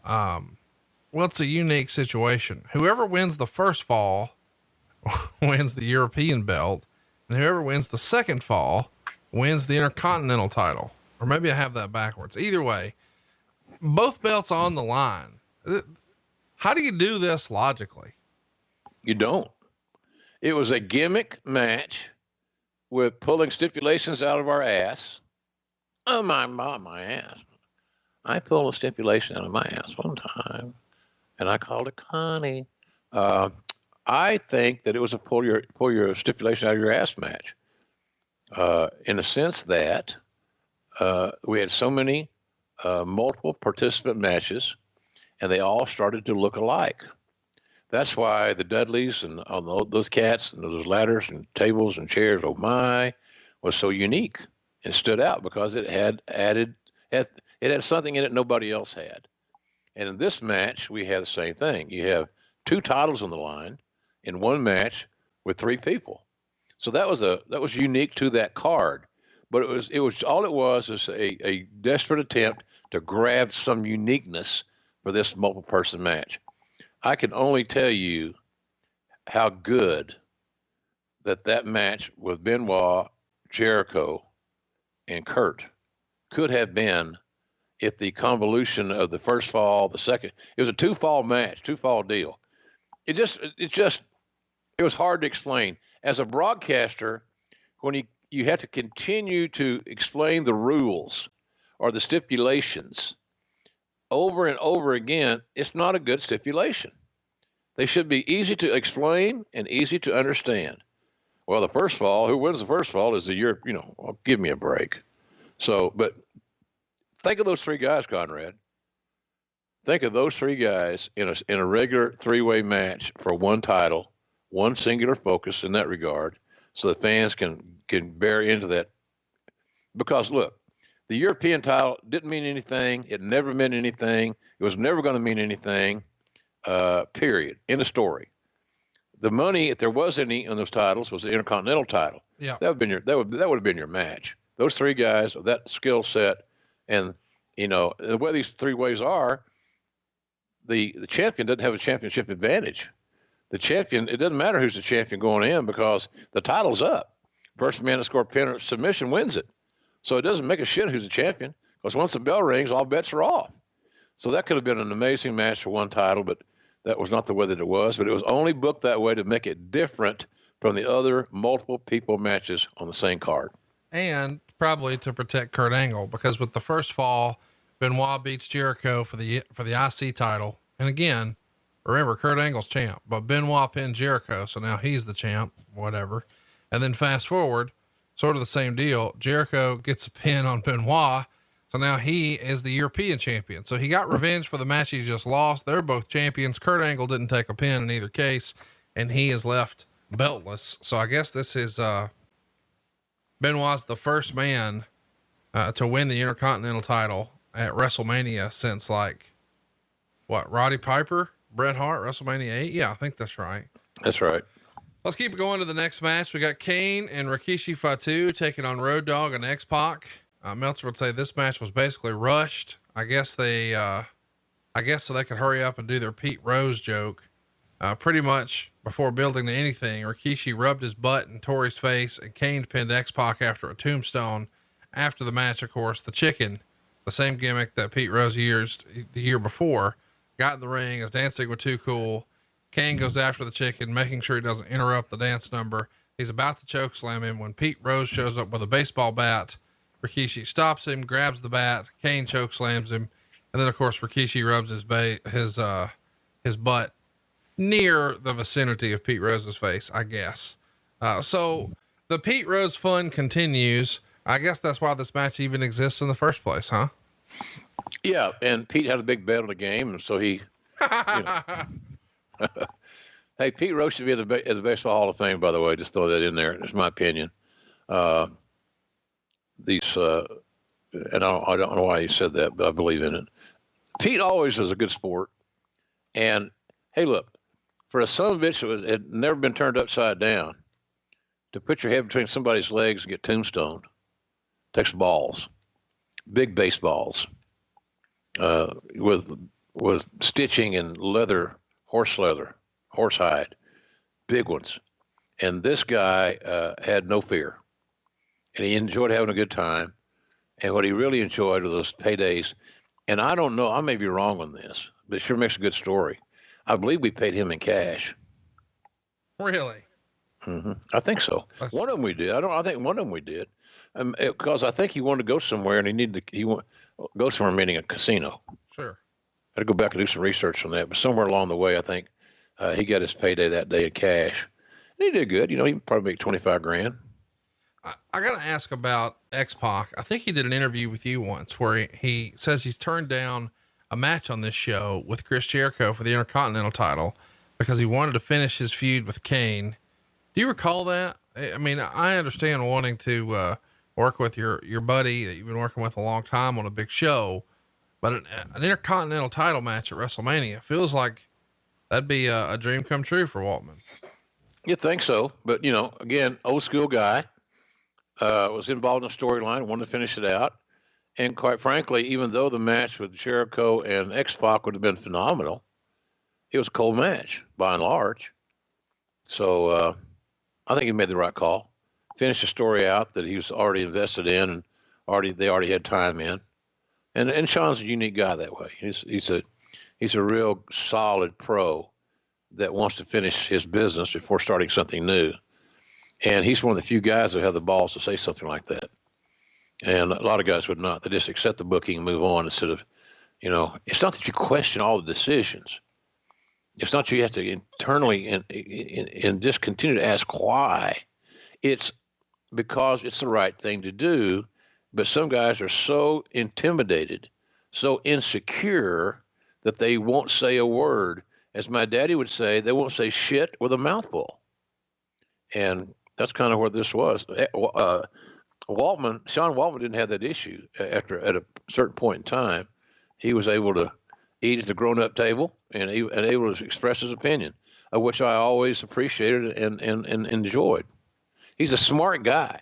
it's a unique situation. Whoever wins the first fall wins the European belt, and whoever wins the second fall wins the Intercontinental title. Or maybe I have that backwards. Either way, both belts on the line. How do you do this logically? You don't. It was a gimmick match with pulling stipulations out of our ass. Oh, my ass. I pulled a stipulation out of my ass one time, and I called it Connie. I think that it was a pull your stipulation out of your ass match, in the sense that we had so many multiple participant matches, and they all started to look alike. That's why the Dudleys and those cats and those ladders and tables and chairs, oh my, was so unique and stood out because it had something in it nobody else had. And in this match, we had the same thing. You have 2 titles on the line in one match with 3 people. So that was unique to that card. But it was all it was a desperate attempt to grab some uniqueness for this multiple person match. I can only tell you how good that match with Benoit, Jericho, and Kurt could have been if the convolution of the first fall, the second, it was a 2-fall match, 2-fall deal. It was hard to explain. As a broadcaster, when you have to continue to explain the rules or the stipulations over and over again, it's not a good stipulation. They should be easy to explain and easy to understand. Well, the first fall, who wins the first fall is the year, well, give me a break. So, but think of those 3 guys, Conrad. Think of those 3 guys in a regular 3-way match for one title, one singular focus in that regard, so the fans can bear into that. Because look, the European title didn't mean anything. It never meant anything. It was never going to mean anything. Period. End of story. The money, if there was any on those titles, was the Intercontinental title. Yeah, that would have been your match. Those 3 guys with that skill set, and the way these 3 ways are, the champion doesn't have a championship advantage. The champion, it doesn't matter who's the champion going in because the title's up. First man to score pin or submission wins it. So it doesn't make a shit who's the champion because once the bell rings, all bets are off. So that could have been an amazing match for one title, but that was not the way that it was. But it was only booked that way to make it different from the other multiple people matches on the same card. and probably to protect Kurt Angle, because with the first fall, Benoit beats Jericho for the IC title. And again, remember, Kurt Angle's champ, but Benoit pinned Jericho, so now he's the champ, whatever. And then fast forward, sort of the same deal. Jericho gets a pin on Benoit, so now he is the European champion. So he got revenge for the match he just lost. They're both champions. Kurt Angle didn't take a pin in either case, and he is left beltless. So I guess this is Benoit's the first man to win the Intercontinental title at WrestleMania since, like, what, Roddy Piper, Bret Hart, WrestleMania 8? Yeah, I think that's right. That's right. Let's keep going to the next match. We got Kane and Rikishi Fatu taking on Road Dogg and X-Pac. Meltzer would say this match was basically rushed. I guess so they could hurry up and do their Pete Rose joke. Pretty much before building to anything, Rikishi rubbed his butt and tore his face, and Kane pinned X-Pac after a tombstone. After the match, of course, the chicken, the same gimmick that Pete Rose used the year before, got in the ring, is dancing with Too Cool. Kane goes after the chicken, making sure he doesn't interrupt the dance number. He's about to choke slam him when Pete Rose shows up with a baseball bat. Rikishi stops him, grabs the bat. Kane choke slams him. And then, of course, Rikishi rubs his butt near the vicinity of Pete Rose's face, I guess. So the Pete Rose fun continues. I guess that's why this match even exists in the first place, huh? Yeah. And Pete had a big bet on the game. And so he, hey, Pete Rose should be at the Baseball Hall of Fame, by the way. Just throw that in there. It's my opinion. And I don't know why he said that, but I believe in it. Pete always was a good sport. And hey, look, for a son of a bitch that had never been turned upside down, to put your head between somebody's legs and get tombstoned takes balls, big baseballs, with stitching and leather, horsehide, big ones. And this guy had no fear, and he enjoyed having a good time. And what he really enjoyed were those paydays. And I don't know, I may be wrong on this, but it sure makes a good story. I believe we paid him in cash. Really? Mm-hmm. I think so. One of them we did. I think one of them we did, because I think he wanted to go somewhere and go somewhere meaning a casino. Sure. I had to go back and do some research on that. But somewhere along the way, I think he got his payday that day in cash. And he did good. You know, he probably make 25 grand. I got to ask about X-Pac. I think he did an interview with you once where he says he's turned down a match on this show with Chris Jericho for the Intercontinental title because he wanted to finish his feud with Kane. Do you recall that? I mean, I understand wanting to work with your buddy that you've been working with a long time on a big show, but an Intercontinental title match at WrestleMania feels like that'd be a dream come true for Waltman. You think so, but you know, again, old school guy, was involved in the storyline, wanted to finish it out. And quite frankly, even though the match with Jericho and X-Pac would have been phenomenal, it was a cold match by and large. So, I think he made the right call. Finished the story out that he was already invested in and they already had time in. And Sean's a unique guy that way. He's a real solid pro that wants to finish his business before starting something new. And he's one of the few guys that have the balls to say something like that. And a lot of guys would not. They just accept the booking and move on instead of, you know, it's not that you question all the decisions. It's not you have to internally and just continue to ask why. It's because it's the right thing to do. But some guys are so intimidated, so insecure that they won't say a word. As my daddy would say, they won't say shit with a mouthful. And that's kind of where this was. Sean Waltman didn't have that issue at a certain point in time. He was able to eat at the grown-up table and able to express his opinion, of which I always appreciated and enjoyed. He's a smart guy.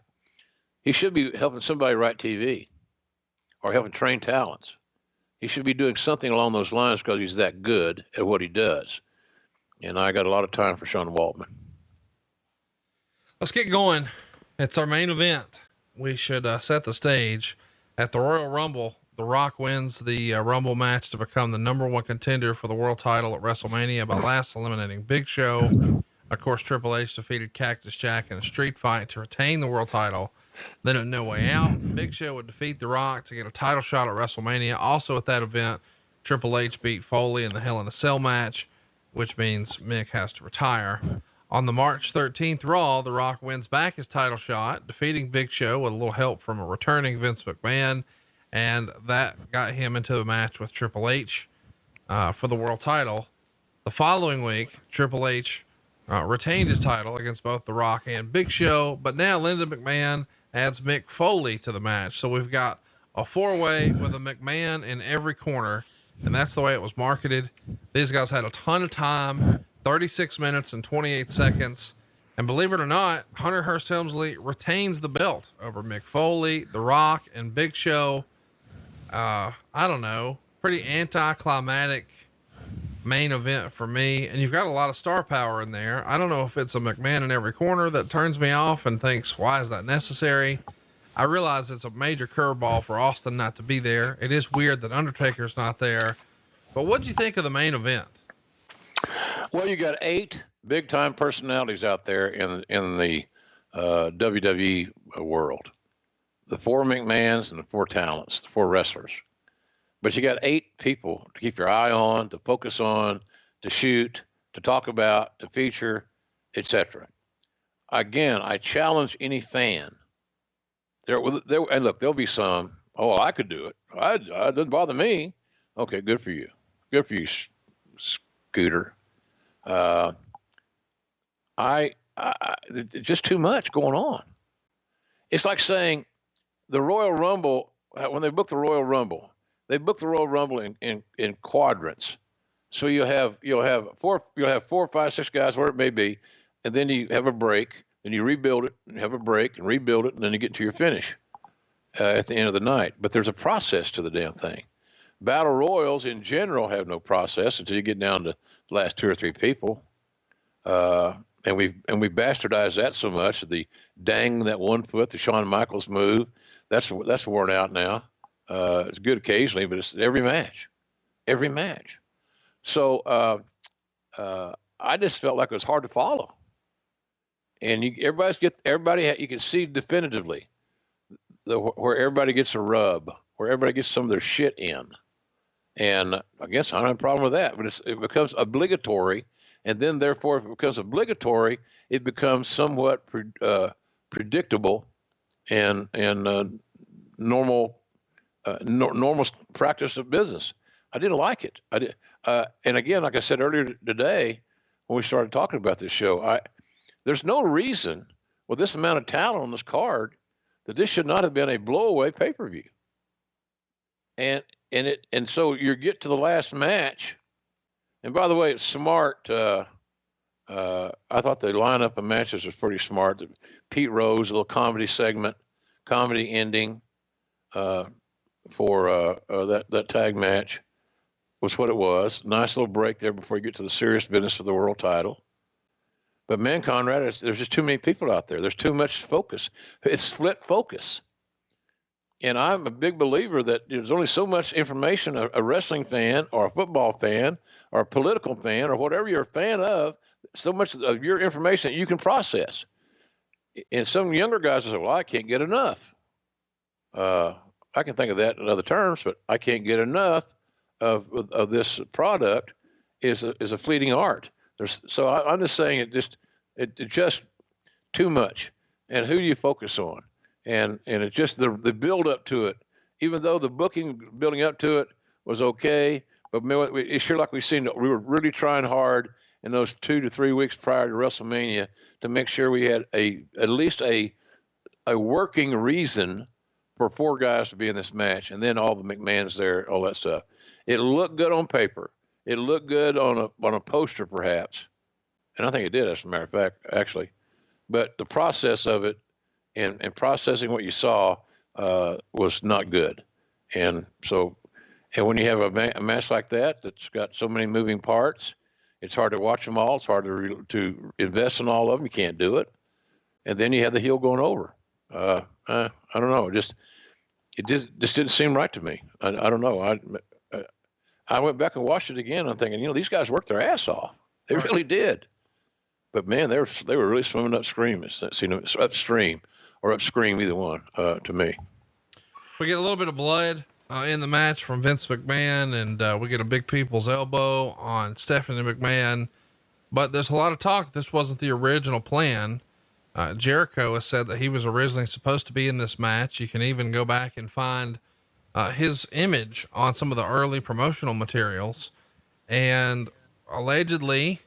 He should be helping somebody write TV or helping train talents. He should be doing something along those lines because he's that good at what he does. And I got a lot of time for Sean Waltman. Let's get going. It's our main event. We should set the stage. At the Royal Rumble, The Rock wins the Rumble match to become the number one contender for the world title at WrestleMania by last eliminating Big Show. Of course, Triple H defeated Cactus Jack in a street fight to retain the world title. Then at No Way Out, Big Show would defeat The Rock to get a title shot at WrestleMania. Also at that event, Triple H beat Foley in the Hell in a Cell match, which means Mick has to retire. On the March 13th Raw, The Rock wins back his title shot, defeating Big Show with a little help from a returning Vince McMahon, and that got him into a match with Triple H for the world title. The following week, Triple H retained his title against both The Rock and Big Show, but now Linda McMahon adds Mick Foley to the match. So we've got a four-way with a McMahon in every corner, and that's the way it was marketed. These guys had a ton of time, 36 minutes and 28 seconds. And believe it or not, Hunter Hearst Helmsley retains the belt over Mick Foley, The Rock, and Big Show. I don't know, pretty anticlimactic main event for me. And you've got a lot of star power in there. I don't know if it's a McMahon in every corner that turns me off and thinks, why is that necessary? I realize it's a major curveball for Austin not to be there. It is weird that Undertaker's not there, but what'd you think of the main event? Well, you got 8 big time personalities out there in the WWE world. The 4 McMahons and the 4 talents, the 4 wrestlers. But you got 8 people to keep your eye on, to focus on, to shoot, to talk about, to feature, etc. Again, I challenge any fan. And look, there'll be some, oh, I could do it. It doesn't bother me. Okay, good for you. Good for you, Scooter. Just too much going on. It's like saying the Royal Rumble, when they book the Royal Rumble, they book the Royal Rumble in quadrants. So you'll have 4, 5, 6 guys, whatever it may be, and then you have a break, then you rebuild it, and have a break, and rebuild it, and then you get to your finish at the end of the night. But there's a process to the damn thing. Battle Royals in general have no process until you get down to the last 2 or 3 people. And we bastardized that so much. The dang that 1 foot, the Shawn Michaels move, that's worn out now. It's good occasionally, but it's every match. So I just felt like it was hard to follow. And you can see definitively where everybody gets a rub where everybody gets some of their shit in. And I guess I don't have a problem with that, but it becomes obligatory. And then, therefore, if it becomes obligatory, it becomes somewhat predictable and normal practice of business. I didn't like it. And again, like I said earlier today, when we started talking about this show, there's no reason with this amount of talent on this card that this should not have been a blowaway pay-per-view. And so you get to the last match, and by the way, it's smart. I thought the lineup of matches was pretty smart. Pete Rose, a little comedy segment, comedy ending for that tag match was what it was. Nice little break there before you get to the serious business of the world title. But man, Conrad, there's just too many people out there. There's too much focus. It's split focus. And I'm a big believer that there's only so much information a wrestling fan or a football fan or a political fan or whatever you're a fan of, so much of your information that you can process. And some younger guys will say, well, I can't get enough. I can think of that in other terms, but I can't get enough of this product is a fleeting art. So I'm just saying it just too much. And who do you focus on? And it just the build up to it, even though the booking building up to it was okay, but it's sure like we were really trying hard in those 2 to 3 weeks prior to WrestleMania to make sure we had at least a working reason for 4 guys to be in this match, and then all the McMahons there, all that stuff. It looked good on paper. It looked good on a poster, perhaps, and I think it did, as a matter of fact, actually. But the process of it and processing what you saw was not good. And when you have a match like that that's got so many moving parts, it's hard to watch them all. It's hard to invest in all of them. You can't do it. And then you have the heel going over. I don't know. It just didn't seem right to me. I don't know. I went back and watched it again. I'm thinking, these guys worked their ass off. They really did. But man, they were really swimming upstream. It's upstream or upstream, either one, to me. We get a little bit of blood in the match from Vince McMahon, and we get a big people's elbow on Stephanie McMahon. But there's a lot of talk that this wasn't the original plan. Jericho has said that he was originally supposed to be in this match. You can even go back and find his image on some of the early promotional materials. And allegedly,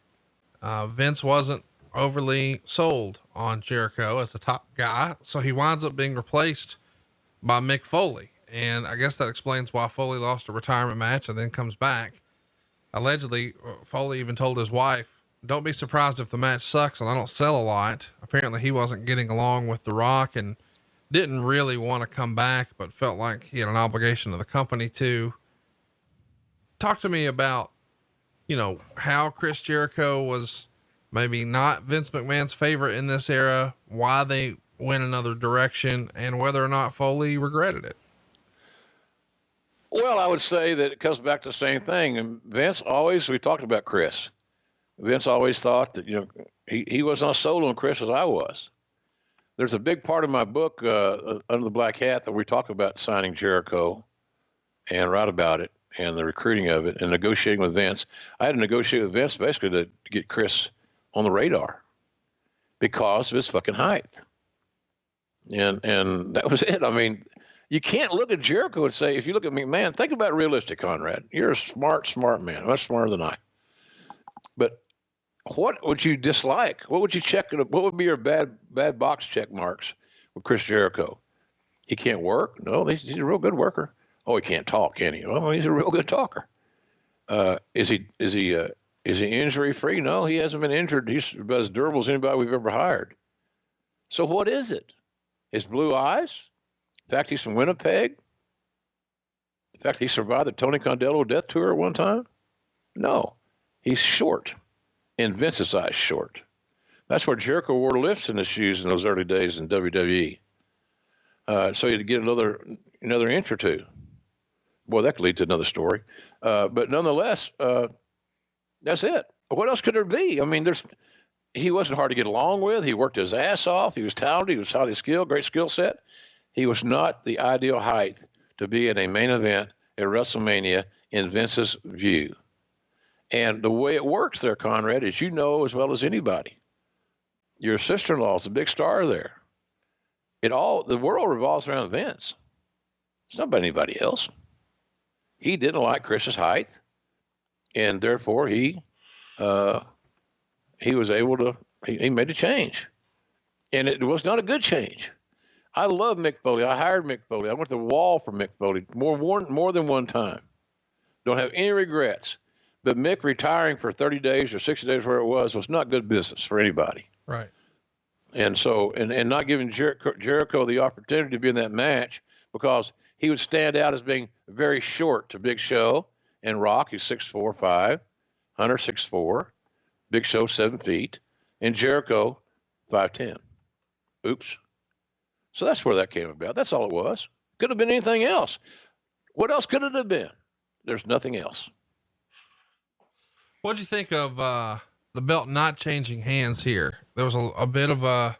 Vince wasn't overly sold on Jericho as the top guy. So he winds up being replaced by Mick Foley. And I guess that explains why Foley lost a retirement match and then comes back. Allegedly, Foley even told his wife, don't be surprised if the match sucks and I don't sell a lot. Apparently he wasn't getting along with The Rock and didn't really want to come back, but felt like he had an obligation to the company too. Talk to me about, how Chris Jericho was maybe not Vince McMahon's favorite in this era, why they went another direction, and whether or not Foley regretted it. Well, I would say that it comes back to the same thing. And Vince we talked about Chris. Vince always thought that, he was not sold on Chris as I was. There's a big part of my book, Under the Black Hat, that we talk about signing Jericho and write about it and the recruiting of it and negotiating with Vince. I had to negotiate with Vince basically to get Chris on the radar because of his fucking height. And that was it. I mean, you can't look at Jericho and say, if you look at McMahon, think about realistic, Conrad. You're a smart man, much smarter than I. But what would you dislike? What would you check? What would be your bad box check marks with Chris Jericho? He can't work? No, he's a real good worker. Oh, he can't talk, can he? Well, he's a real good talker. Is he injury free? No, he hasn't been injured. He's about as durable as anybody we've ever hired. So what is it? His blue eyes? The fact he's from Winnipeg? The fact he survived the Tony Condello death tour at one time? No, he's short. In Vince's eyes, short. That's where Jericho wore lifts in his shoes in those early days in WWE. So you had to get another inch or two. Boy, that could lead to another story. But nonetheless, that's it. What else could there be? I mean, he wasn't hard to get along with. He worked his ass off. He was talented. He was highly skilled, great skill set. He was not the ideal height to be in a main event at WrestleMania in Vince's view. And the way it works there, Conrad, is you know as well as anybody. Your sister-in-law is a big star there. The world revolves around Vince. It's not about anybody else. He didn't like Chris's height, and therefore he was able to. He made a change, and it was not a good change. I love Mick Foley. I hired Mick Foley. I went to the wall for Mick Foley more than one time. Don't have any regrets. But Mick retiring for 30 days or 60 days, where it was not good business for anybody. Right. And so, and not giving Jericho the opportunity to be in that match, because he would stand out as being very short to Big Show and Rock, who's 6'4", Hunter 6'4", Big Show 7 feet, and Jericho 5'10". Oops. So that's where that came about. That's all it was. Could have been anything else. What else could it have been? There's nothing else. What'd you think of the belt not changing hands here? There was a bit of a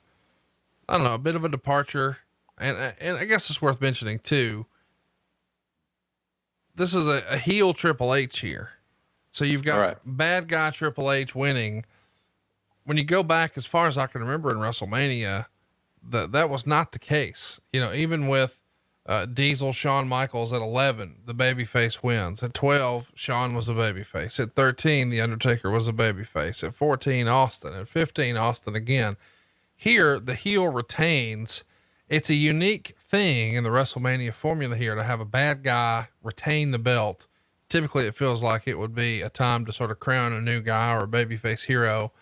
departure, and I guess it's worth mentioning too. This is a heel Triple H here, so you've got bad guy Triple H winning. When you go back as far as I can remember in WrestleMania, that was not the case. You know, even with Diesel, Shawn Michaels at 11, the babyface wins. At 12, Shawn was a babyface. At 13, The Undertaker was a babyface. At 14, Austin. At 15, Austin again. Here, the heel retains. It's a unique thing in the WrestleMania formula here to have a bad guy retain the belt. Typically, it feels like it would be a time to sort of crown a new guy or a babyface hero.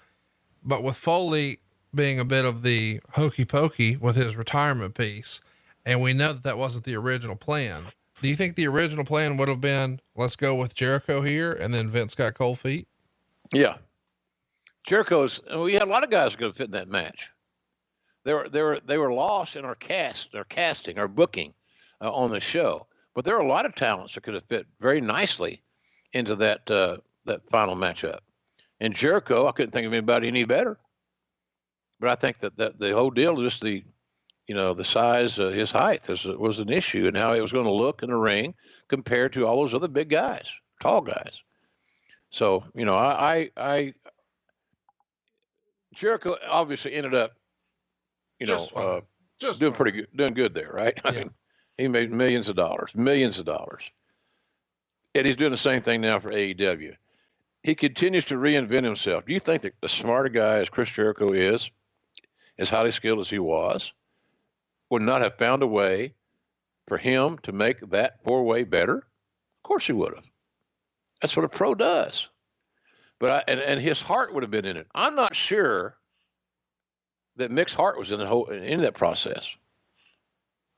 But with Foley being a bit of the hokey pokey with his retirement piece, and we know that wasn't the original plan. Do you think the original plan would have been, let's go with Jericho here, and then Vince got cold feet? Yeah. We had a lot of guys who could fit in that match. They were lost in our casting, our booking on the show. But there are a lot of talents that could have fit very nicely into that final matchup. And Jericho, I couldn't think of anybody any better. But I think that the whole deal is just the size, his height was an issue, and how it was going to look in the ring compared to all those other big guys, tall guys. So, Jericho obviously ended up, doing good there, right? Yeah. I mean, he made millions of dollars. And he's doing the same thing now for AEW. He continues to reinvent himself. Do you think that the smarter guy as Chris Jericho is, as highly skilled as he was, would not have found a way for him to make that four-way better? Of course he would have. That's what a pro does. But and his heart would have been in it. I'm not sure that Mick's heart was in that process.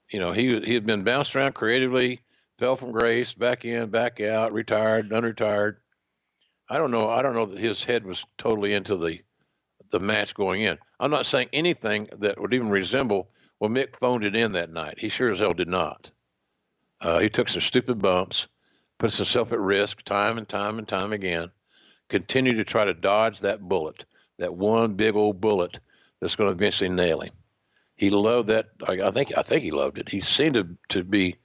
He had been bounced around creatively, fell from grace, back in, back out, retired, unretired. I don't know that his head was totally into the match going in. I'm not saying anything that would even resemble, well, Mick phoned it in that night. He sure as hell did not. He took some stupid bumps, put himself at risk time and time and time again, continued to try to dodge that bullet, that one big old bullet that's going to eventually nail him. He loved that. I think he loved it. He seemed to be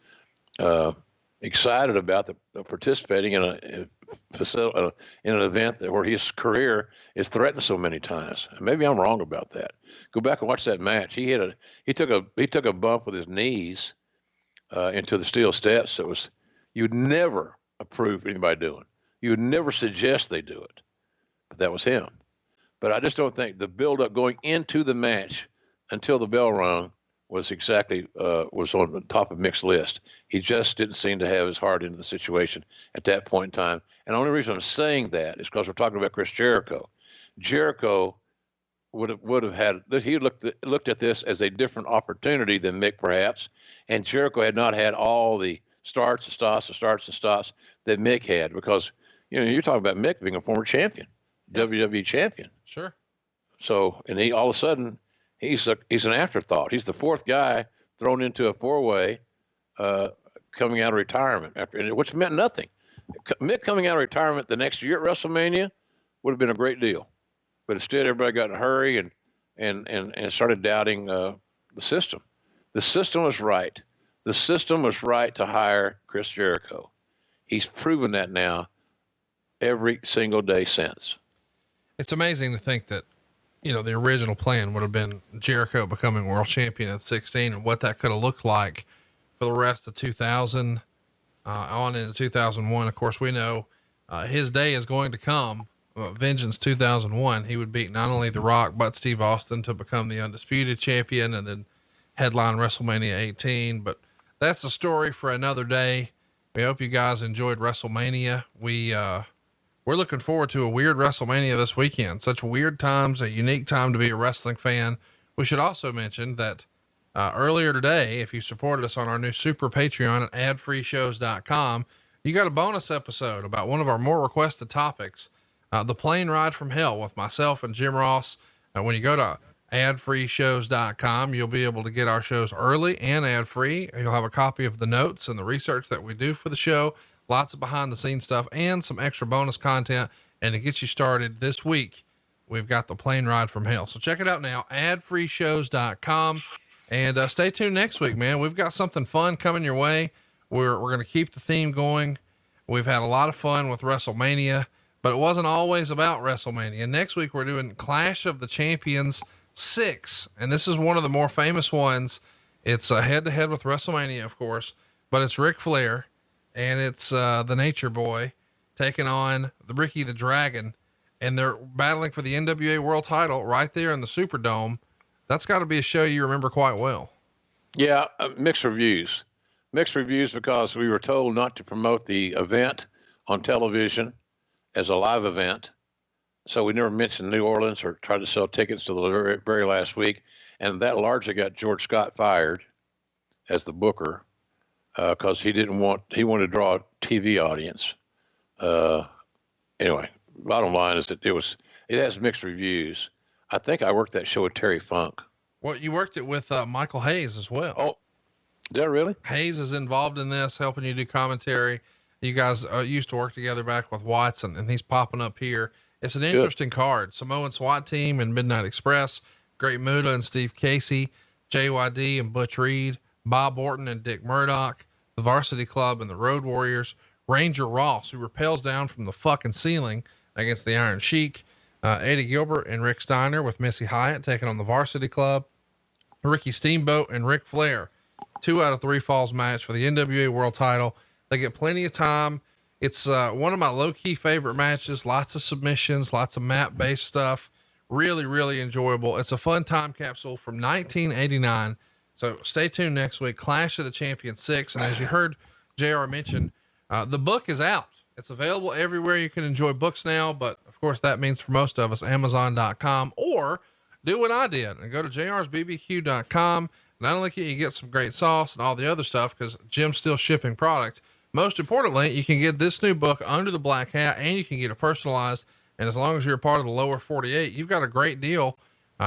excited about participating in an event where his career is threatened so many times. Maybe I'm wrong about that. Go back and watch that match. He took a bump with his knees into the steel steps. You'd never approve anybody doing. You would never suggest they do it, but that was him. But I just don't think the build-up going into the match until the bell rung was exactly was on the top of Mick's list. He just didn't seem to have his heart into the situation at that point in time. And the only reason I'm saying that is because we're talking about Chris Jericho. Jericho would have had, he looked at this as a different opportunity than Mick perhaps, and Jericho had not had all the starts and stops that Mick had, because you're talking about Mick being a former champion, WWE champion. Sure. So, and he all of a sudden he's an afterthought. He's the fourth guy thrown into a four-way coming out of retirement which meant nothing. Mick coming out of retirement the next year at WrestleMania would have been a great deal. But instead, everybody got in a hurry and started doubting the system. The system was right. The system was right to hire Chris Jericho. He's proven that now every single day since. It's amazing to think that, the original plan would have been Jericho becoming world champion at 16 and what that could have looked like for the rest of 2000, on into 2001. Of course, we know, his day is going to come. Vengeance 2001. He would beat not only The Rock, but Steve Austin to become the undisputed champion and then headline WrestleMania 18. But that's a story for another day. We hope you guys enjoyed WrestleMania. We're looking forward to a weird WrestleMania this weekend. Such weird times, a unique time to be a wrestling fan. We should also mention that earlier today, if you supported us on our new super Patreon at adfreeshows.com, you got a bonus episode about one of our more requested topics, the plane ride from hell with myself and Jim Ross. When you go to adfreeshows.com, you'll be able to get our shows early and ad free. You'll have a copy of the notes and the research that we do for the show. Lots of behind the scenes stuff and some extra bonus content. And to get you started this week, we've got the plane ride from hell. So check it out now, adfreeshows.com, and stay tuned next week, man. We've got something fun coming your way. We're going to keep the theme going. We've had a lot of fun with WrestleMania, but it wasn't always about WrestleMania. Next week, we're doing Clash of the Champions 6. And this is one of the more famous ones. It's head to head with WrestleMania, of course, but it's Ric Flair. And it's the Nature Boy taking on the Ricky the Dragon, and they're battling for the NWA World Title right there in the Superdome. That's got to be a show you remember quite well. Yeah, mixed reviews. Mixed reviews because we were told not to promote the event on television as a live event. So we never mentioned New Orleans or tried to sell tickets to the very, very last week. And that largely got George Scott fired as the booker. Because he wanted to draw a TV audience. Anyway, bottom line is that it has mixed reviews. I think I worked that show with Terry Funk. Well, you worked it with Michael Hayes as well. Oh, did I really? Hayes is involved in this, helping you do commentary. You guys used to work together back with Watson, and he's popping up here. It's an interesting card. Samoan SWAT team and Midnight Express, Great Muta and Steve Casey, JYD and Butch Reed, Bob Orton and Dick Murdoch, the Varsity Club and the Road Warriors, Ranger Ross, who rappels down from the fucking ceiling against the Iron Sheik, Eddie Gilbert and Rick Steiner with Missy Hyatt taking on the Varsity Club, Ricky Steamboat and Ric Flair, 2 out of 3 falls match for the NWA World Title. They get plenty of time. It's one of my low-key favorite matches, lots of submissions, lots of map-based stuff. Really, really enjoyable. It's a fun time capsule from 1989. So stay tuned next week, Clash of the Champions 6. And as you heard JR mention, the book is out. It's available everywhere you can enjoy books now. But of course, that means for most of us, Amazon.com, or do what I did and go to jrsbbq.com. Not only can you get some great sauce and all the other stuff, because Jim's still shipping product. Most importantly, you can get this new book, Under the Black Hat, and you can get it personalized. And as long as you're a part of the lower 48, you've got a great deal.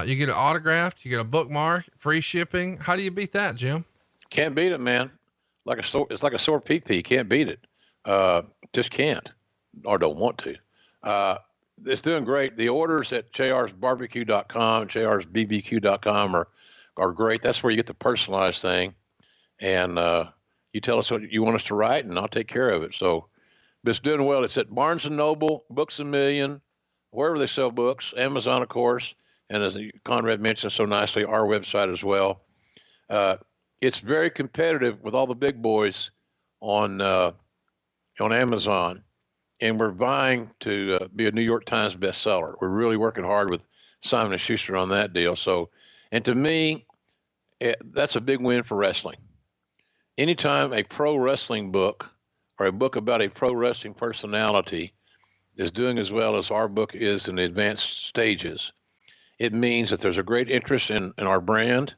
You get it autographed, you get a bookmark, free shipping. How do you beat that, Jim? Can't beat it, man. It's like a sore pee-pee. Can't beat it. Just can't, or don't want to. It's doing great. The orders at jrsbbq.com, jrsbbq.com are great. That's where you get the personalized thing. And you tell us what you want us to write, and I'll take care of it. So it's doing well. It's at Barnes & Noble, Books A Million, wherever they sell books, Amazon, of course. And as Conrad mentioned so nicely, our website as well. It's very competitive with all the big boys on Amazon, and we're vying to be a New York Times bestseller. We're really working hard with Simon & Schuster on that deal. So, and to me, that's a big win for wrestling. Anytime a pro wrestling book or a book about a pro wrestling personality is doing as well as our book is in the advanced stages, it means that there's a great interest in our brand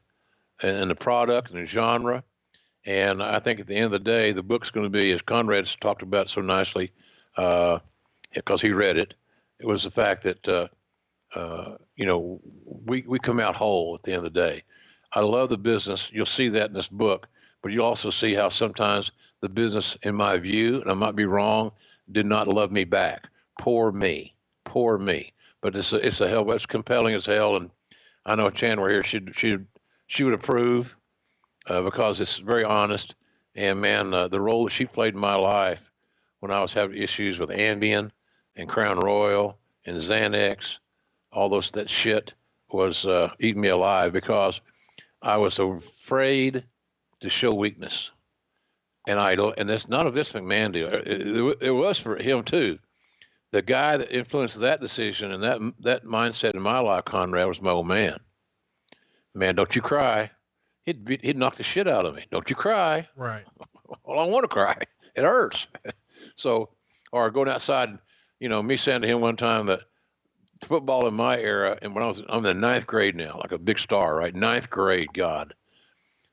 and the product and the genre. And I think at the end of the day, the book's going to be, as Conrad's talked about so nicely, because he read it, it was the fact that, we come out whole at the end of the day. I love the business. You'll see that in this book, but you'll also see how sometimes the business, in my view, and I might be wrong, did not love me back. Poor me. But it's a hell. It's compelling as hell, and I know if Chan were here, she would approve. because it's very honest. And man, the role that she played in my life when I was having issues with Ambien and Crown Royal and Xanax, all that shit was eating me alive because I was afraid to show weakness. And it's none of this McMahon deal. It was for him too. The guy that influenced that decision and that mindset in my life, Conrad, was my old man. Man, don't you cry. He'd knock the shit out of me. Don't you cry. Right. Well, I want to cry. It hurts. So, or going outside, me saying to him one time that football in my era, and I'm in the 9th grade now, like a big star, right? 9th grade, God.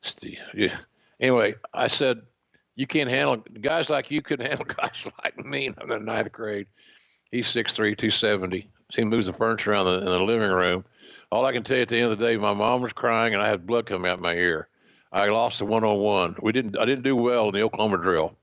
Steve, yeah. Anyway, I said, you can't handle guys like you couldn't handle guys like me. I'm in the 9th grade. He's 6'3", 270. He moves the furniture around in the living room. All I can tell you at the end of the day, my mom was crying and I had blood coming out my ear. I lost the 1-on-1. I didn't do well in the Oklahoma drill.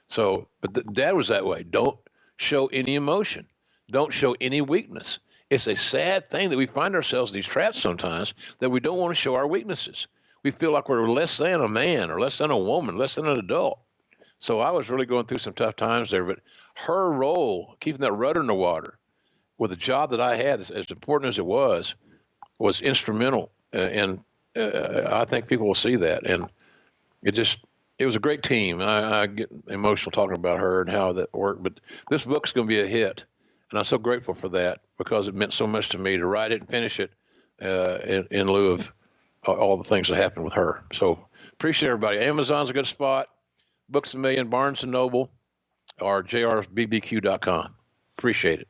So, but Dad was that way. Don't show any emotion. Don't show any weakness. It's a sad thing that we find ourselves in these traps sometimes that we don't want to show our weaknesses. We feel like we're less than a man or less than a woman, less than an adult. So I was really going through some tough times there, but her role, keeping that rudder in the water with the job that I had, as important as it was instrumental. And I think people will see that. And it was a great team. I get emotional talking about her and how that worked, but this book's going to be a hit. And I'm so grateful for that because it meant so much to me to write it and finish it in lieu of all the things that happened with her. So appreciate everybody. Amazon's a good spot. Books A Million, Barnes & Noble, or jrbbq.com. Appreciate it.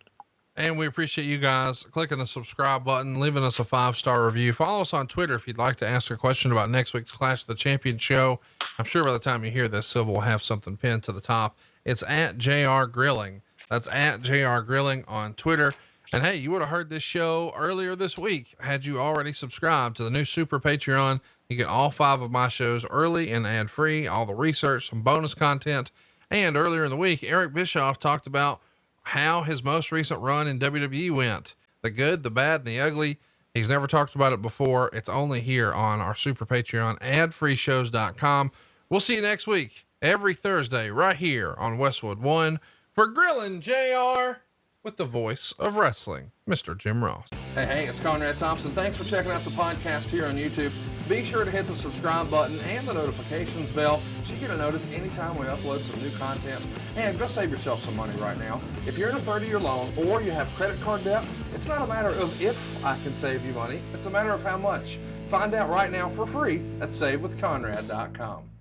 And we appreciate you guys clicking the subscribe button, leaving us a 5-star review. Follow us on Twitter if you'd like to ask a question about next week's Clash of the Champions show. I'm sure by the time you hear this, Silva will have something pinned to the top. It's at JR Grilling. That's at JR Grilling on Twitter. And hey, you would have heard this show earlier this week had you already subscribed to the new Super Patreon. You get all 5 of my shows early and ad-free, all the research, some bonus content. And earlier in the week, Eric Bischoff talked about how his most recent run in WWE went. The good, the bad, and the ugly. He's never talked about it before. It's only here on our Super Patreon, adfreeshows.com. We'll see you next week, every Thursday, right here on Westwood One for Grillin' JR with the voice of wrestling, Mr. Jim Ross. Hey, it's Conrad Thompson. Thanks for checking out the podcast here on YouTube. Be sure to hit the subscribe button and the notifications bell so you get a notice anytime we upload some new content. And go save yourself some money right now. If you're in a 30-year loan or you have credit card debt, it's not a matter of if I can save you money. It's a matter of how much. Find out right now for free at SaveWithConrad.com.